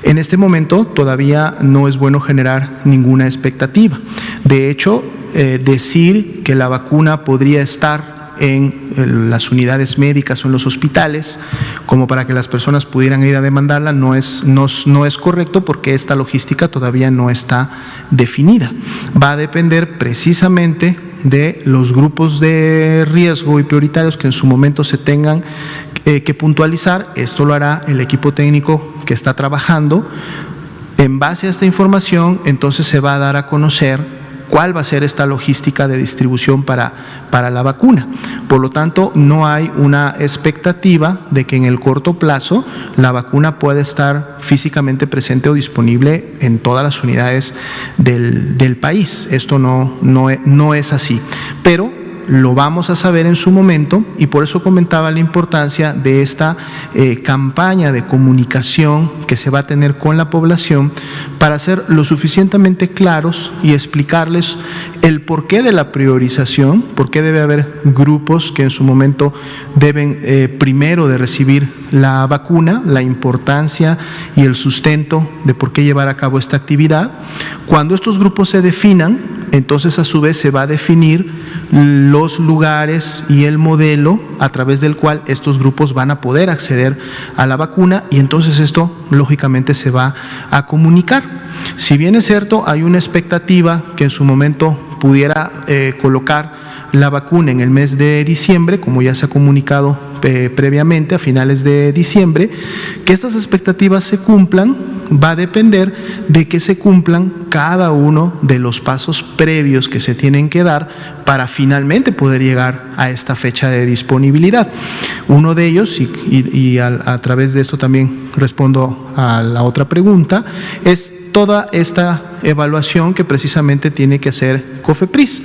Speaker 1: en este momento todavía no es bueno generar ninguna expectativa. De hecho, decir que la vacuna podría estar en las unidades médicas o en los hospitales, como para que las personas pudieran ir a demandarla, no es correcto, porque esta logística todavía no está definida. Va a depender precisamente de los grupos de riesgo y prioritarios que en su momento se tengan que puntualizar. Esto lo hará el equipo técnico que está trabajando. En base a esta información, entonces se va a dar a conocer cuál va a ser esta logística de distribución para la vacuna. Por lo tanto, no hay una expectativa de que en el corto plazo la vacuna pueda estar físicamente presente o disponible en todas las unidades del país. Esto no es así, pero lo vamos a saber en su momento, y por eso comentaba la importancia de esta campaña de comunicación que se va a tener con la población para ser lo suficientemente claros y explicarles el porqué de la priorización, por qué debe haber grupos que en su momento deben primero de recibir la vacuna, la importancia y el sustento de por qué llevar a cabo esta actividad. Cuando estos grupos se definan, entonces a su vez se va a definir los lugares y el modelo a través del cual estos grupos van a poder acceder a la vacuna, y entonces esto lógicamente se va a comunicar. Si bien es cierto, hay una expectativa que en su momento pudiera colocar la vacuna en el mes de diciembre, como ya se ha comunicado previamente a finales de diciembre, que estas expectativas se cumplan va a depender de que se cumplan cada uno de los pasos previos que se tienen que dar para finalmente poder llegar a esta fecha de disponibilidad. Uno de ellos, y a través de esto también respondo a la otra pregunta, es toda esta evaluación que precisamente tiene que hacer COFEPRIS.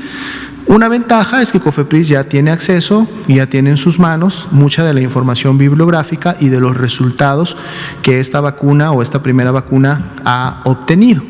Speaker 1: Una ventaja es que COFEPRIS ya tiene acceso y ya tiene en sus manos mucha de la información bibliográfica y de los resultados que esta vacuna o esta primera vacuna ha obtenido.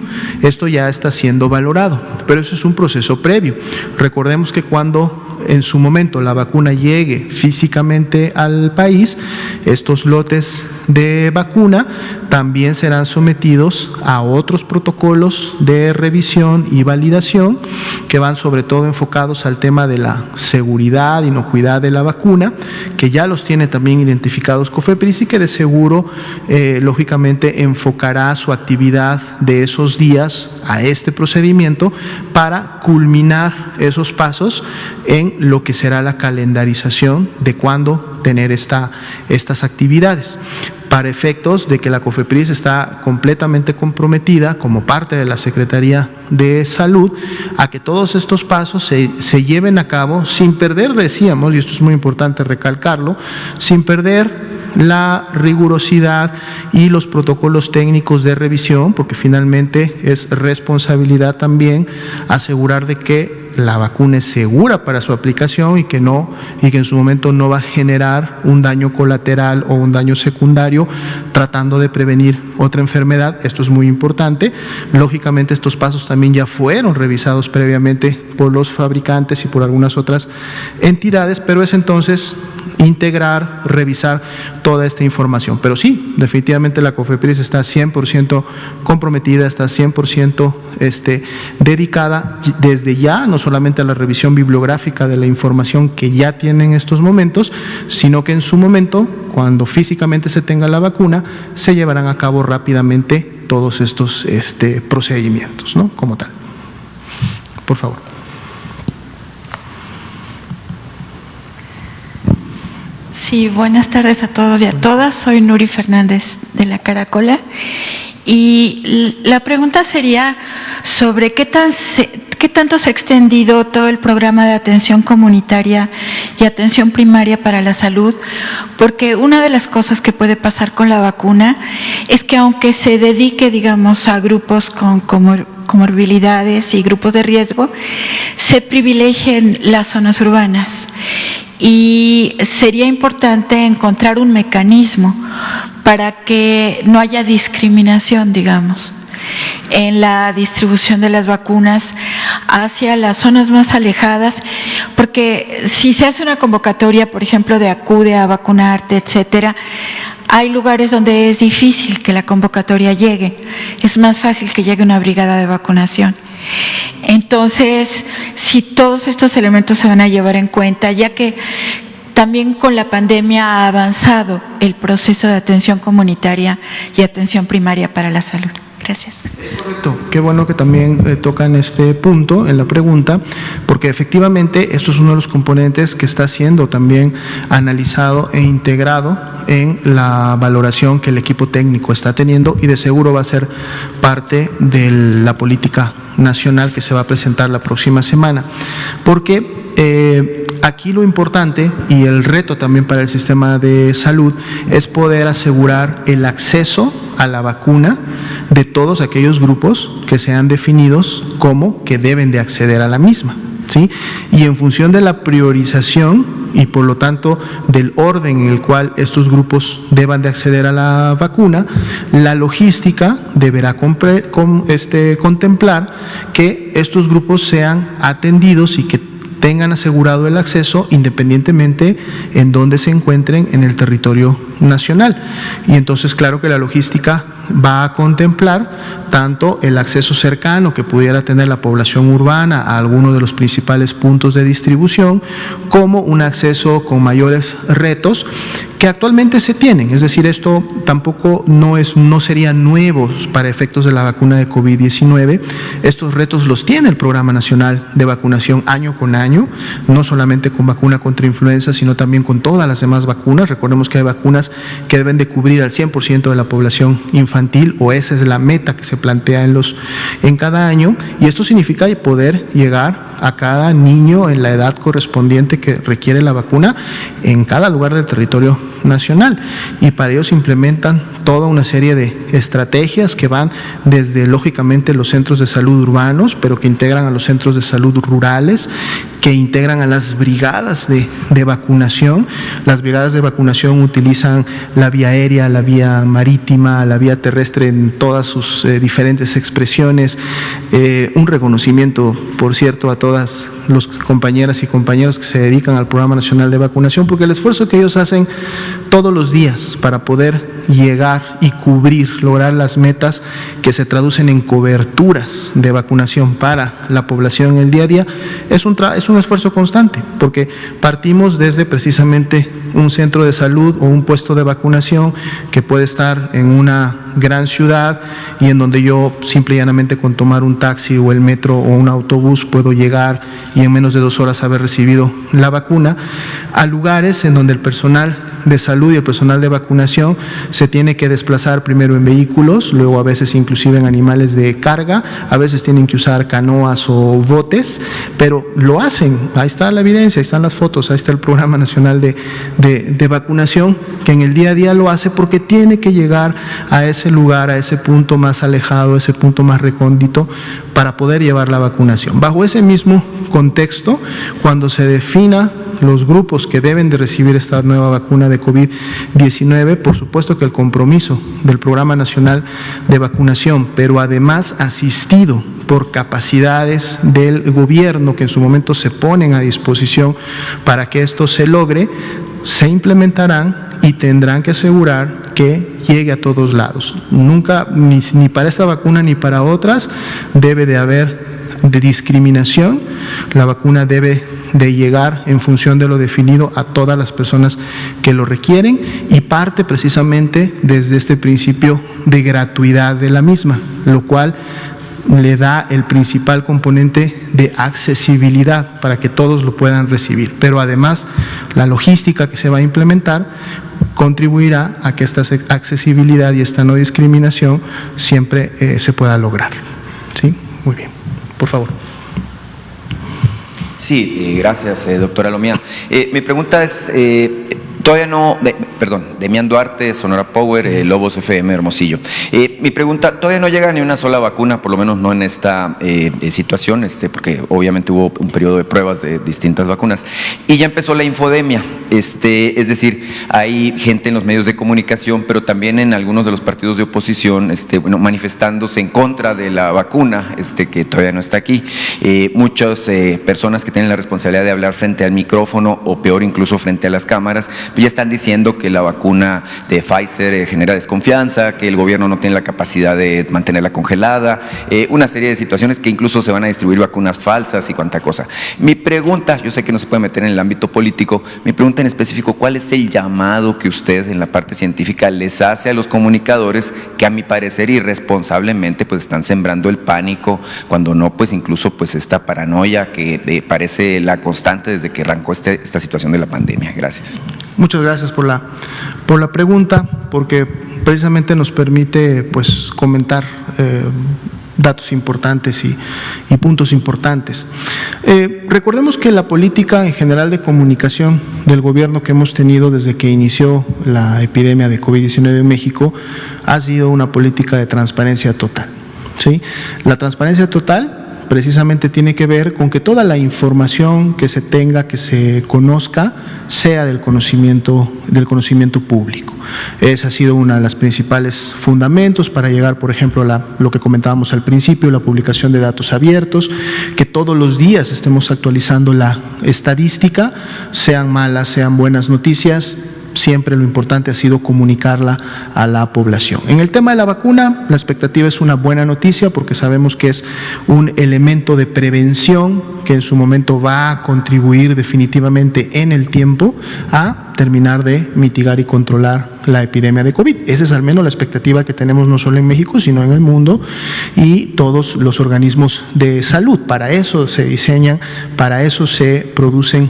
Speaker 1: Esto ya está siendo valorado, pero eso es un proceso previo. Recordemos que cuando en su momento la vacuna llegue físicamente al país, estos lotes de vacuna también serán sometidos a otros protocolos de revisión y validación que van sobre todo enfocados al tema de la seguridad, inocuidad de la vacuna, que ya los tiene también identificados COFEPRIS y que de seguro lógicamente enfocará su actividad de esos días a este procedimiento para culminar esos pasos en lo que será la calendarización de cuándo tener estas actividades, para efectos de que la COFEPRIS está completamente comprometida como parte de la Secretaría de Salud a que todos estos pasos se lleven a cabo sin perder, decíamos, y esto es muy importante recalcarlo, sin perder la rigurosidad y los protocolos técnicos de revisión, porque finalmente es responsabilidad también asegurar de que la vacuna es segura para su aplicación y que en su momento no va a generar un daño colateral o un daño secundario tratando de prevenir otra enfermedad. Esto es muy importante. Lógicamente estos pasos también ya fueron revisados previamente por los fabricantes y por algunas otras entidades, pero es entonces integrar, revisar toda esta información. Pero sí, definitivamente la COFEPRIS está 100% comprometida, está 100% dedicada desde ya, no solamente a la revisión bibliográfica de la información que ya tiene en estos momentos, sino que en su momento, cuando físicamente se tenga la vacuna, se llevarán a cabo rápidamente todos estos procedimientos, ¿no? Como tal. Por favor.
Speaker 6: Sí, buenas tardes a todos y a todas. Soy Nuri Fernández de La Caracola. Y la pregunta sería sobre qué tanto se ha extendido todo el programa de atención comunitaria y atención primaria para la salud, porque una de las cosas que puede pasar con la vacuna es que aunque se dedique, digamos, a grupos con comorbilidades y grupos de riesgo, se privilegien las zonas urbanas. Y sería importante encontrar un mecanismo para que no haya discriminación, digamos, en la distribución de las vacunas hacia las zonas más alejadas, porque si se hace una convocatoria, por ejemplo, de acude a vacunarte, etcétera, hay lugares donde es difícil que la convocatoria llegue, es más fácil que llegue una brigada de vacunación. Entonces, si todos estos elementos se van a llevar en cuenta, ya que también con la pandemia ha avanzado el proceso de atención comunitaria y atención primaria para la salud. Gracias.
Speaker 1: Correcto, qué bueno que también tocan este punto en la pregunta, porque efectivamente esto es uno de los componentes que está siendo también analizado e integrado en la valoración que el equipo técnico está teniendo y de seguro va a ser parte de la política nacional que se va a presentar la próxima semana, porque aquí lo importante y el reto también para el sistema de salud es poder asegurar el acceso a la vacuna de todos aquellos grupos que sean definidos como que deben de acceder a la misma, ¿sí? Y en función de la priorización y por lo tanto del orden en el cual estos grupos deban de acceder a la vacuna, la logística deberá contemplar que estos grupos sean atendidos y que tengan asegurado el acceso independientemente en donde se encuentren en el territorio nacional. Y entonces claro que la logística va a contemplar tanto el acceso cercano que pudiera tener la población urbana a alguno de los principales puntos de distribución, como un acceso con mayores retos que actualmente se tienen. Es decir, esto tampoco no sería nuevo para efectos de la vacuna de COVID-19. Estos retos los tiene el Programa Nacional de Vacunación año con año, no solamente con vacuna contra influenza, sino también con todas las demás vacunas. Recordemos que hay vacunas que deben de cubrir al 100% de la población infantil, o esa es la meta que se plantea en cada año, y esto significa poder llegar a cada niño en la edad correspondiente que requiere la vacuna en cada lugar del territorio nacional, y para ello se implementan toda una serie de estrategias que van desde lógicamente los centros de salud urbanos, pero que integran a los centros de salud rurales, que integran a las brigadas de vacunación. Las brigadas de vacunación utilizan la vía aérea, la vía marítima, la vía terrestre en todas sus diferentes expresiones. Un reconocimiento, por cierto, a todas los compañeras y compañeros que se dedican al Programa Nacional de Vacunación, porque el esfuerzo que ellos hacen todos los días para poder llegar y cubrir, lograr las metas que se traducen en coberturas de vacunación para la población en el día a día, es un esfuerzo constante, porque partimos desde precisamente un centro de salud o un puesto de vacunación que puede estar en una gran ciudad y en donde yo simple y llanamente con tomar un taxi o el metro o un autobús puedo llegar y en menos de 2 horas haber recibido la vacuna, a lugares en donde el personal de salud y el personal de vacunación se tiene que desplazar primero en vehículos, luego a veces inclusive en animales de carga, a veces tienen que usar canoas o botes, pero lo hacen. Ahí está la evidencia, ahí están las fotos, ahí está el Programa Nacional de Vacunación, que en el día a día lo hace porque tiene que llegar a ese lugar, a ese punto más alejado, a ese punto más recóndito para poder llevar la vacunación. Bajo ese mismo contexto, cuando se defina los grupos que deben de recibir esta nueva vacuna de COVID-19, por supuesto que el compromiso del Programa Nacional de Vacunación, pero además asistido por capacidades del gobierno que en su momento se ponen a disposición para que esto se logre, se implementarán y tendrán que asegurar que llegue a todos lados. Nunca, ni para esta vacuna ni para otras, debe de haber de discriminación. La vacuna debe de llegar en función de lo definido a todas las personas que lo requieren y parte precisamente desde este principio de gratuidad de la misma, lo cual le da el principal componente de accesibilidad para que todos lo puedan recibir. Pero además, la logística que se va a implementar contribuirá a que esta accesibilidad y esta no discriminación siempre se pueda lograr. ¿Sí? Muy bien. Por favor.
Speaker 7: Sí, gracias, doctora Lomía. Mi pregunta es, todavía no, Demián Duarte, Sonora Power, Lobos FM, Hermosillo. Mi pregunta, todavía no llega ni una sola vacuna, por lo menos no en esta situación, porque obviamente hubo un periodo de pruebas de distintas vacunas, y ya empezó la infodemia, es decir, hay gente en los medios de comunicación, pero también en algunos de los partidos de oposición, manifestándose en contra de la vacuna, que todavía no está aquí. Muchas personas que tienen la responsabilidad de hablar frente al micrófono, o peor incluso frente a las cámaras, ya están diciendo que la vacuna de Pfizer genera desconfianza, que el gobierno no tiene la capacidad de mantenerla congelada, una serie de situaciones que incluso se van a distribuir vacunas falsas y cuánta cosa. Mi pregunta, yo sé que no se puede meter en el ámbito político, mi pregunta en específico, ¿cuál es el llamado que usted en la parte científica les hace a los comunicadores que a mi parecer irresponsablemente pues están sembrando el pánico, cuando no pues incluso pues esta paranoia que parece la constante desde que arrancó esta situación de la pandemia? Gracias.
Speaker 1: Muchas gracias por la pregunta, porque precisamente nos permite pues comentar datos importantes y puntos importantes. Recordemos que la política en general de comunicación del gobierno que hemos tenido desde que inició la epidemia de COVID-19 en México ha sido una política de transparencia total, ¿sí? La transparencia total precisamente tiene que ver con que toda la información que se tenga, que se conozca, sea del conocimiento público. Ese ha sido uno de los principales fundamentos para llegar, por ejemplo, a lo que comentábamos al principio, la publicación de datos abiertos, que todos los días estemos actualizando la estadística, sean malas, sean buenas noticias. Siempre lo importante ha sido comunicarla a la población. En el tema de la vacuna, la expectativa es una buena noticia porque sabemos que es un elemento de prevención que en su momento va a contribuir definitivamente en el tiempo a terminar de mitigar y controlar la epidemia de COVID. Esa es al menos la expectativa que tenemos no solo en México, sino en el mundo y todos los organismos de salud. Para eso se diseñan, para eso se producen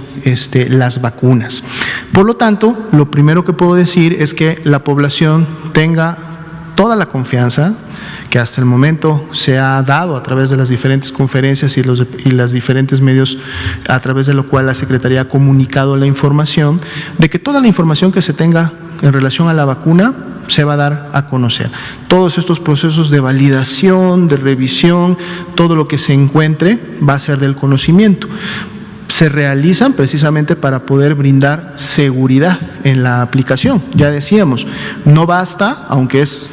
Speaker 1: las vacunas. Por lo tanto, lo primero que puedo decir es que la población tenga toda la confianza que hasta el momento se ha dado a través de las diferentes conferencias y los diferentes medios a través de lo cual la Secretaría ha comunicado la información, de que toda la información que se tenga en relación a la vacuna se va a dar a conocer. Todos estos procesos de validación, de revisión, todo lo que se encuentre va a ser del conocimiento. Se realizan precisamente para poder brindar seguridad en la aplicación. Ya decíamos, no basta, aunque es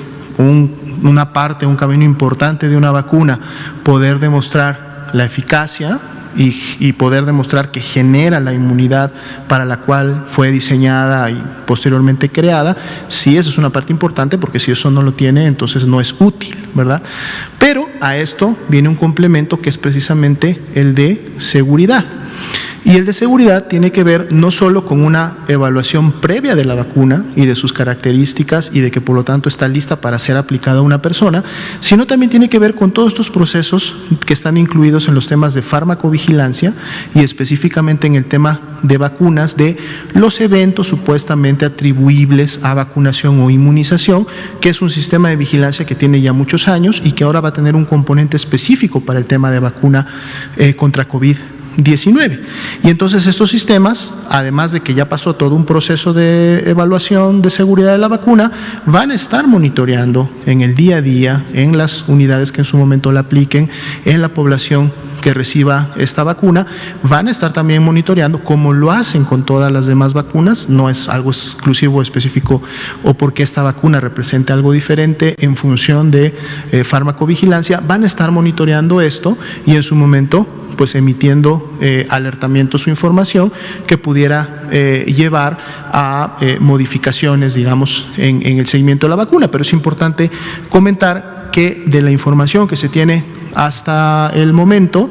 Speaker 1: una parte, un camino importante de una vacuna, poder demostrar la eficacia y poder demostrar que genera la inmunidad para la cual fue diseñada y posteriormente creada. Sí, eso es una parte importante, porque si eso no lo tiene, entonces no es útil, ¿verdad? Pero a esto viene un complemento que es precisamente el de seguridad. Y el de seguridad tiene que ver no solo con una evaluación previa de la vacuna y de sus características y de que por lo tanto está lista para ser aplicada a una persona, sino también tiene que ver con todos estos procesos que están incluidos en los temas de farmacovigilancia y específicamente en el tema de vacunas, de los eventos supuestamente atribuibles a vacunación o inmunización, que es un sistema de vigilancia que tiene ya muchos años y que ahora va a tener un componente específico para el tema de vacuna contra COVID-19. Y entonces estos sistemas, además de que ya pasó todo un proceso de evaluación de seguridad de la vacuna, van a estar monitoreando en el día a día, en las unidades que en su momento la apliquen, en la población que reciba esta vacuna, van a estar también monitoreando, como lo hacen con todas las demás vacunas. No es algo exclusivo o específico o porque esta vacuna represente algo diferente en función de farmacovigilancia, van a estar monitoreando esto y en su momento pues emitiendo alertamientos o información que pudiera llevar a modificaciones, digamos, en el seguimiento de la vacuna. Pero es importante comentar que de la información que se tiene hasta el momento,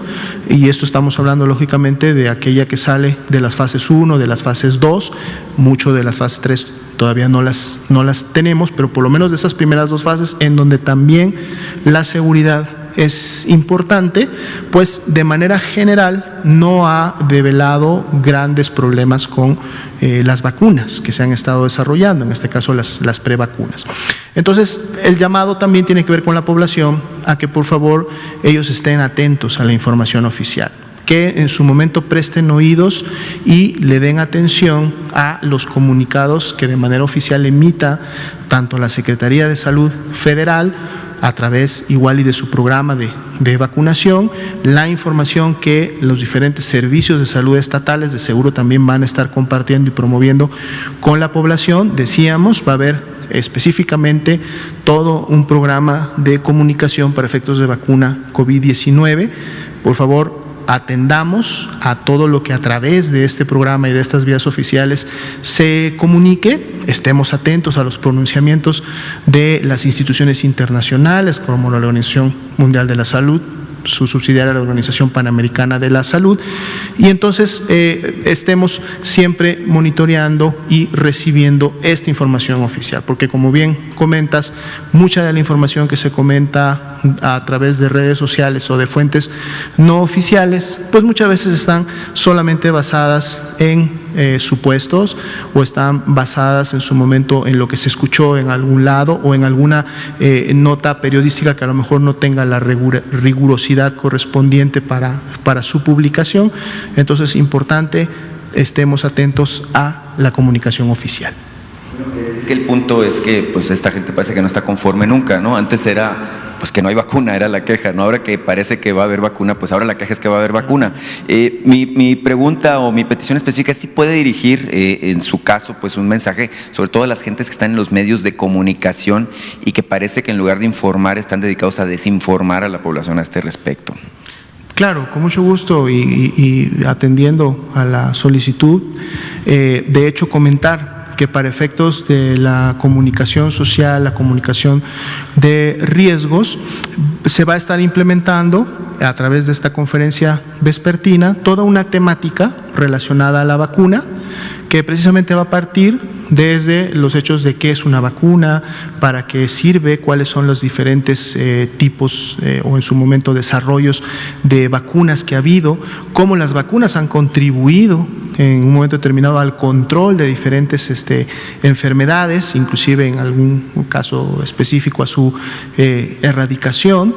Speaker 1: y esto estamos hablando lógicamente de aquella que sale de las fases 1, de las fases 2, mucho de las fases 3 todavía no las tenemos, pero por lo menos de esas primeras dos fases en donde también la seguridad es importante, pues de manera general no ha develado grandes problemas con las vacunas que se han estado desarrollando, en este caso las prevacunas. Entonces, el llamado también tiene que ver con la población a que por favor ellos estén atentos a la información oficial, que en su momento presten oídos y le den atención a los comunicados que de manera oficial emita tanto la Secretaría de Salud Federal, a través igual y de su programa de vacunación, la información que los diferentes servicios de salud estatales de seguro también van a estar compartiendo y promoviendo con la población. Decíamos, va a haber específicamente todo un programa de comunicación para efectos de vacuna COVID-19. Por favor, atendamos a todo lo que a través de este programa y de estas vías oficiales se comunique, estemos atentos a los pronunciamientos de las instituciones internacionales como la Organización Mundial de la Salud, su subsidiaria, la Organización Panamericana de la Salud, y entonces estemos siempre monitoreando y recibiendo esta información oficial, porque como bien comentas, mucha de la información que se comenta a través de redes sociales o de fuentes no oficiales, pues muchas veces están solamente basadas en supuestos o están basadas en su momento en lo que se escuchó en algún lado o en alguna nota periodística que a lo mejor no tenga la rigurosidad correspondiente para su publicación. Entonces es importante estemos atentos a la comunicación oficial.
Speaker 7: Es que el punto es que pues esta gente parece que no está conforme nunca, ¿no? Antes era pues que no hay vacuna, era la queja, ¿no? Ahora que parece que va a haber vacuna, pues ahora la queja es que va a haber vacuna. Mi pregunta o mi petición específica es si puede dirigir, en su caso, pues un mensaje sobre todo a las gentes que están en los medios de comunicación y que parece que en lugar de informar están dedicados a desinformar a la población a este respecto.
Speaker 1: Claro, con mucho gusto y atendiendo a la solicitud, de hecho comentar que para efectos de la comunicación social, la comunicación de riesgos, se va a estar implementando a través de esta conferencia vespertina toda una temática relacionada a la vacuna, que precisamente va a partir desde los hechos de qué es una vacuna, para qué sirve, cuáles son los diferentes tipos o en su momento desarrollos de vacunas que ha habido, cómo las vacunas han contribuido en un momento determinado al control de diferentes enfermedades, inclusive en algún caso específico a su erradicación,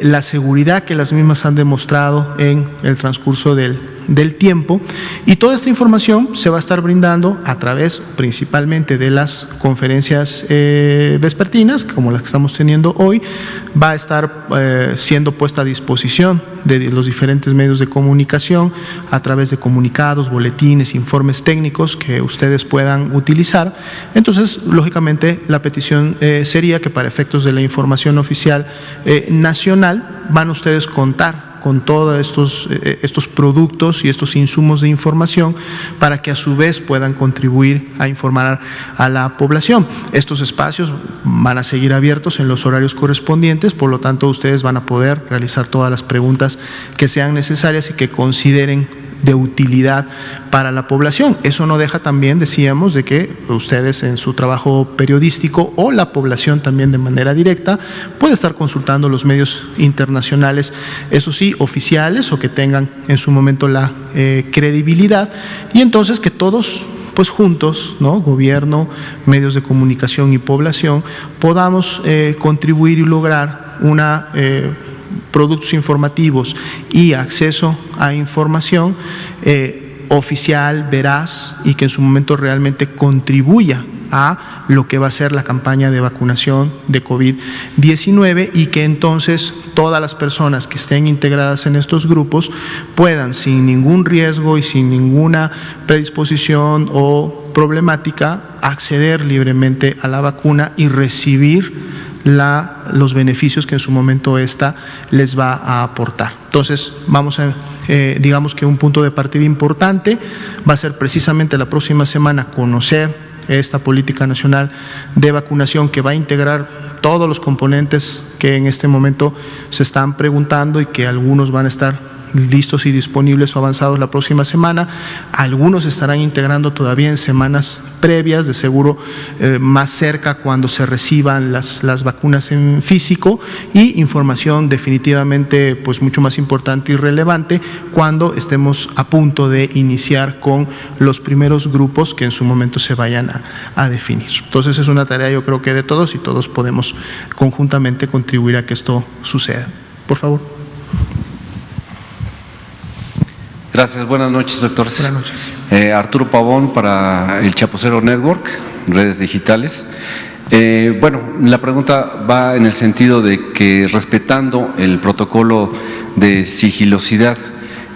Speaker 1: la seguridad que las mismas han demostrado en el transcurso del tiempo, y toda esta información se va a estar brindando a través principalmente de las conferencias vespertinas, como las que estamos teniendo hoy. Va a estar siendo puesta a disposición de los diferentes medios de comunicación a través de comunicados, boletines, informes técnicos que ustedes puedan utilizar. Entonces, lógicamente, la petición sería que para efectos de la información oficial nacional van ustedes contar con todos estos productos y estos insumos de información para que a su vez puedan contribuir a informar a la población. Estos espacios van a seguir abiertos en los horarios correspondientes, por lo tanto ustedes van a poder realizar todas las preguntas que sean necesarias y que consideren de utilidad para la población. Eso no deja también, decíamos, de que ustedes en su trabajo periodístico o la población también de manera directa puede estar consultando los medios internacionales, eso sí, oficiales o que tengan en su momento la credibilidad, y entonces que todos pues juntos, ¿no?, gobierno, medios de comunicación y población, podamos contribuir y lograr una productos informativos y acceso a información oficial, veraz, y que en su momento realmente contribuya a lo que va a ser la campaña de vacunación de COVID-19, y que entonces todas las personas que estén integradas en estos grupos puedan, sin ningún riesgo y sin ninguna predisposición o problemática, acceder libremente a la vacuna y recibir los beneficios que en su momento esta les va a aportar. Entonces, vamos a, digamos que un punto de partida importante va a ser precisamente la próxima semana conocer esta política nacional de vacunación, que va a integrar todos los componentes que en este momento se están preguntando y que algunos van a estar listos y disponibles o avanzados la próxima semana. Algunos estarán integrando todavía en semanas previas, de seguro más cerca cuando se reciban las vacunas en físico, y información definitivamente pues mucho más importante y relevante cuando estemos a punto de iniciar con los primeros grupos que en su momento se vayan a definir. Entonces es una tarea, yo creo que de todos, y todos podemos conjuntamente contribuir a que esto suceda. Por favor.
Speaker 8: Gracias, buenas noches, doctores.
Speaker 1: Buenas noches.
Speaker 8: Arturo Pavón para el Chapucero Network, redes digitales. Bueno, la pregunta va en el sentido de que, respetando el protocolo de sigilosidad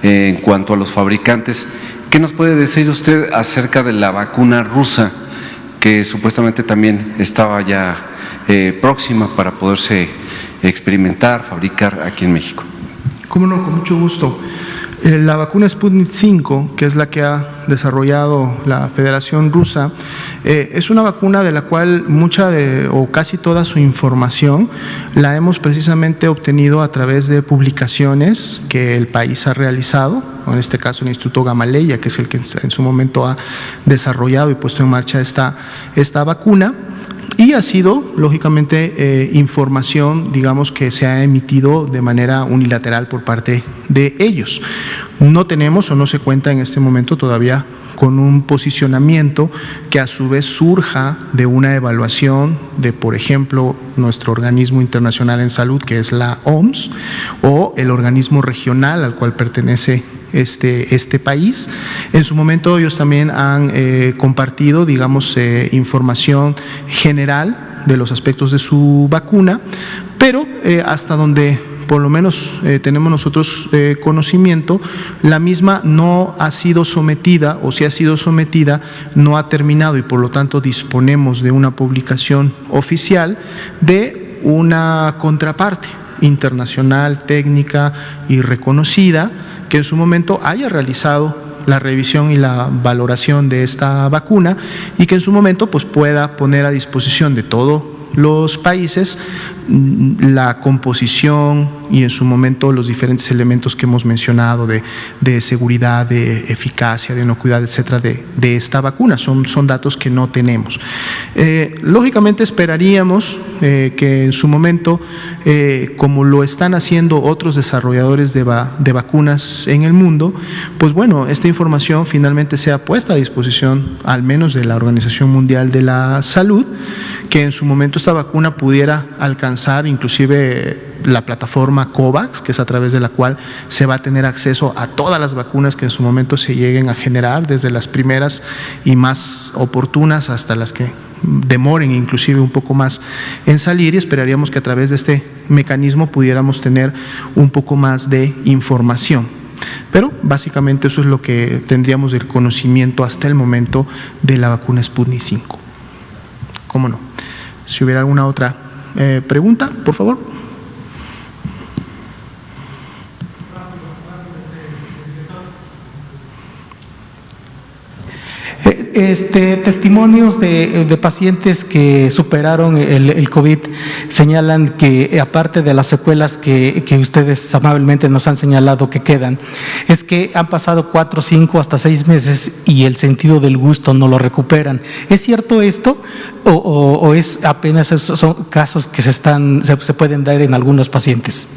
Speaker 8: en cuanto a los fabricantes, ¿qué nos puede decir usted acerca de la vacuna rusa que supuestamente también estaba ya próxima para poderse experimentar, fabricar aquí en México?
Speaker 1: Cómo no, con mucho gusto. La vacuna Sputnik 5, que es la que ha desarrollado la Federación Rusa, es una vacuna de la cual mucha o casi toda su información la hemos precisamente obtenido a través de publicaciones que el país ha realizado, en este caso el Instituto Gamaleya, que es el que en su momento ha desarrollado y puesto en marcha esta vacuna. Y ha sido, lógicamente, información, digamos, que se ha emitido de manera unilateral por parte de ellos. No tenemos o no se cuenta en este momento todavía con un posicionamiento que a su vez surja de una evaluación de, por ejemplo, nuestro organismo internacional en salud, que es la OMS, o el organismo regional al cual pertenece este país. En su momento ellos también han compartido, digamos, información general de los aspectos de su vacuna, pero hasta donde por lo menos tenemos nosotros conocimiento, la misma no ha sido sometida, o si ha sido sometida, no ha terminado, y por lo tanto disponemos de una publicación oficial de una contraparte internacional, técnica y reconocida, que en su momento haya realizado la revisión y la valoración de esta vacuna, y que en su momento pues pueda poner a disposición de todos los países la composición y en su momento los diferentes elementos que hemos mencionado de seguridad, de eficacia, de inocuidad, etcétera, de esta vacuna. Son datos que no tenemos. Lógicamente esperaríamos que en su momento, como lo están haciendo otros desarrolladores de vacunas en el mundo, pues bueno, esta información finalmente sea puesta a disposición al menos de la Organización Mundial de la Salud, que en su momento esta vacuna pudiera alcanzar inclusive la plataforma COVAX, que es a través de la cual se va a tener acceso a todas las vacunas que en su momento se lleguen a generar, desde las primeras y más oportunas hasta las que demoren inclusive un poco más en salir, y esperaríamos que a través de este mecanismo pudiéramos tener un poco más de información. Pero básicamente eso es lo que tendríamos del conocimiento hasta el momento de la vacuna Sputnik 5. ¿Cómo no? Si hubiera alguna otra pregunta, por favor.
Speaker 5: Testimonios de pacientes que superaron el COVID señalan que, aparte de las secuelas que ustedes amablemente nos han señalado que quedan, es que han pasado 4, 5, hasta 6 meses y el sentido del gusto no lo recuperan. ¿Es cierto esto o es apenas son casos que se pueden dar en algunos pacientes?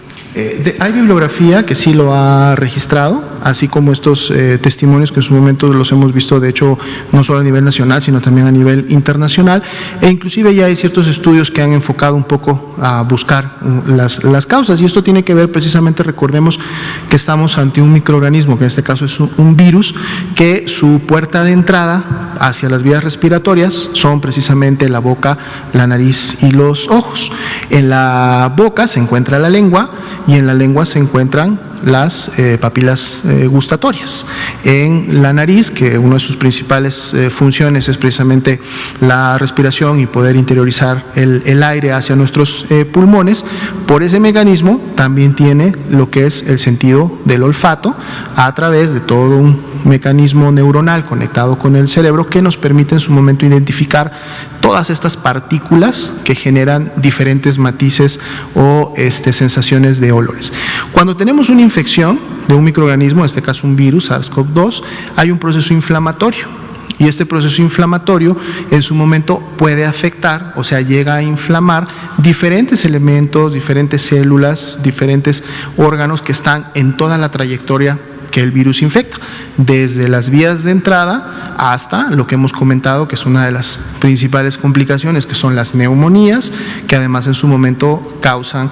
Speaker 1: Hay bibliografía que sí lo ha registrado, así como estos testimonios que en su momento los hemos visto, de hecho, no solo a nivel nacional, sino también a nivel internacional, e inclusive ya hay ciertos estudios que han enfocado un poco a buscar las causas, y esto tiene que ver precisamente, recordemos que estamos ante un microorganismo, que en este caso es un virus, que su puerta de entrada hacia las vías respiratorias son precisamente la boca, la nariz y los ojos. En la boca se encuentra la lengua, y en la lengua se encuentran las papilas gustatorias. En la nariz, que una de sus principales funciones es precisamente la respiración y poder interiorizar el aire hacia nuestros pulmones, por ese mecanismo también tiene lo que es el sentido del olfato a través de todo un mecanismo neuronal conectado con el cerebro que nos permite en su momento identificar todas estas partículas que generan diferentes matices o sensaciones de olores. Cuando tenemos una infección de un microorganismo, en este caso un virus, SARS-CoV-2, hay un proceso inflamatorio. Y este proceso inflamatorio en su momento puede afectar, o sea, llega a inflamar diferentes elementos, diferentes células, diferentes órganos que están en toda la trayectoria que el virus infecta, desde las vías de entrada hasta lo que hemos comentado, que es una de las principales complicaciones, que son las neumonías, que además en su momento causan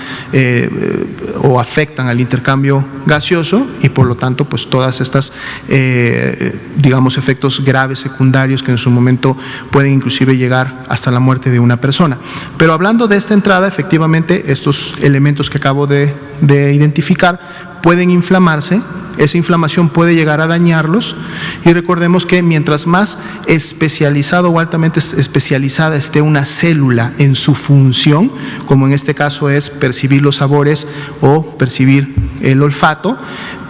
Speaker 1: o afectan al intercambio gaseoso y por lo tanto pues todas estas digamos efectos graves secundarios que en su momento pueden inclusive llegar hasta la muerte de una persona. Pero hablando de esta entrada, efectivamente estos elementos que acabo de identificar pueden inflamarse, esa inflamación puede llegar a dañarlos y recordemos que mientras más especializado o altamente especializada esté una célula en su función, como en este caso es percibir los sabores o percibir el olfato,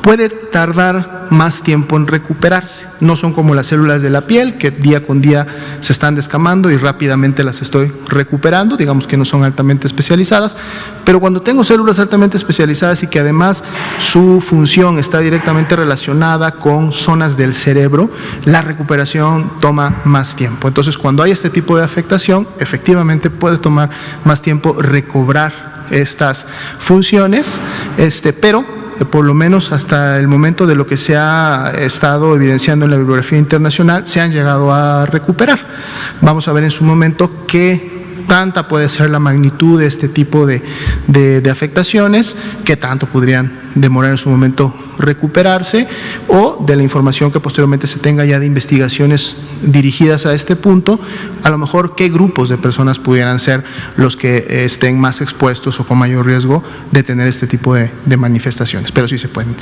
Speaker 1: puede tardar más tiempo en recuperarse. No son como las células de la piel que día con día se están descamando y rápidamente las estoy recuperando, digamos que no son altamente especializadas, pero cuando tengo células altamente especializadas y que además su función está directamente relacionada con zonas del cerebro, la recuperación toma más tiempo. Entonces, cuando hay este tipo de afectación, efectivamente puede tomar más tiempo recobrar estas funciones, pero por lo menos hasta el momento de lo que se ha estado evidenciando en la bibliografía internacional, se han llegado a recuperar. Vamos a ver en su momento qué tanta puede ser la magnitud de este tipo de afectaciones, qué tanto podrían demorar en su momento recuperarse, o de la información que posteriormente se tenga ya de investigaciones dirigidas a este punto, a lo mejor qué grupos de personas pudieran ser los que estén más expuestos o con mayor riesgo de tener este tipo de manifestaciones, pero sí se pueden.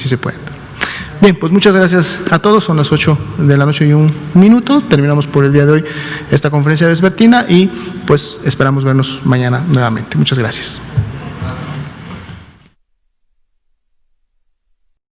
Speaker 1: Bien, pues muchas gracias a todos, son las 8 de la noche y 1 minuto, terminamos por el día de hoy esta conferencia vespertina y pues esperamos vernos mañana nuevamente. Muchas gracias.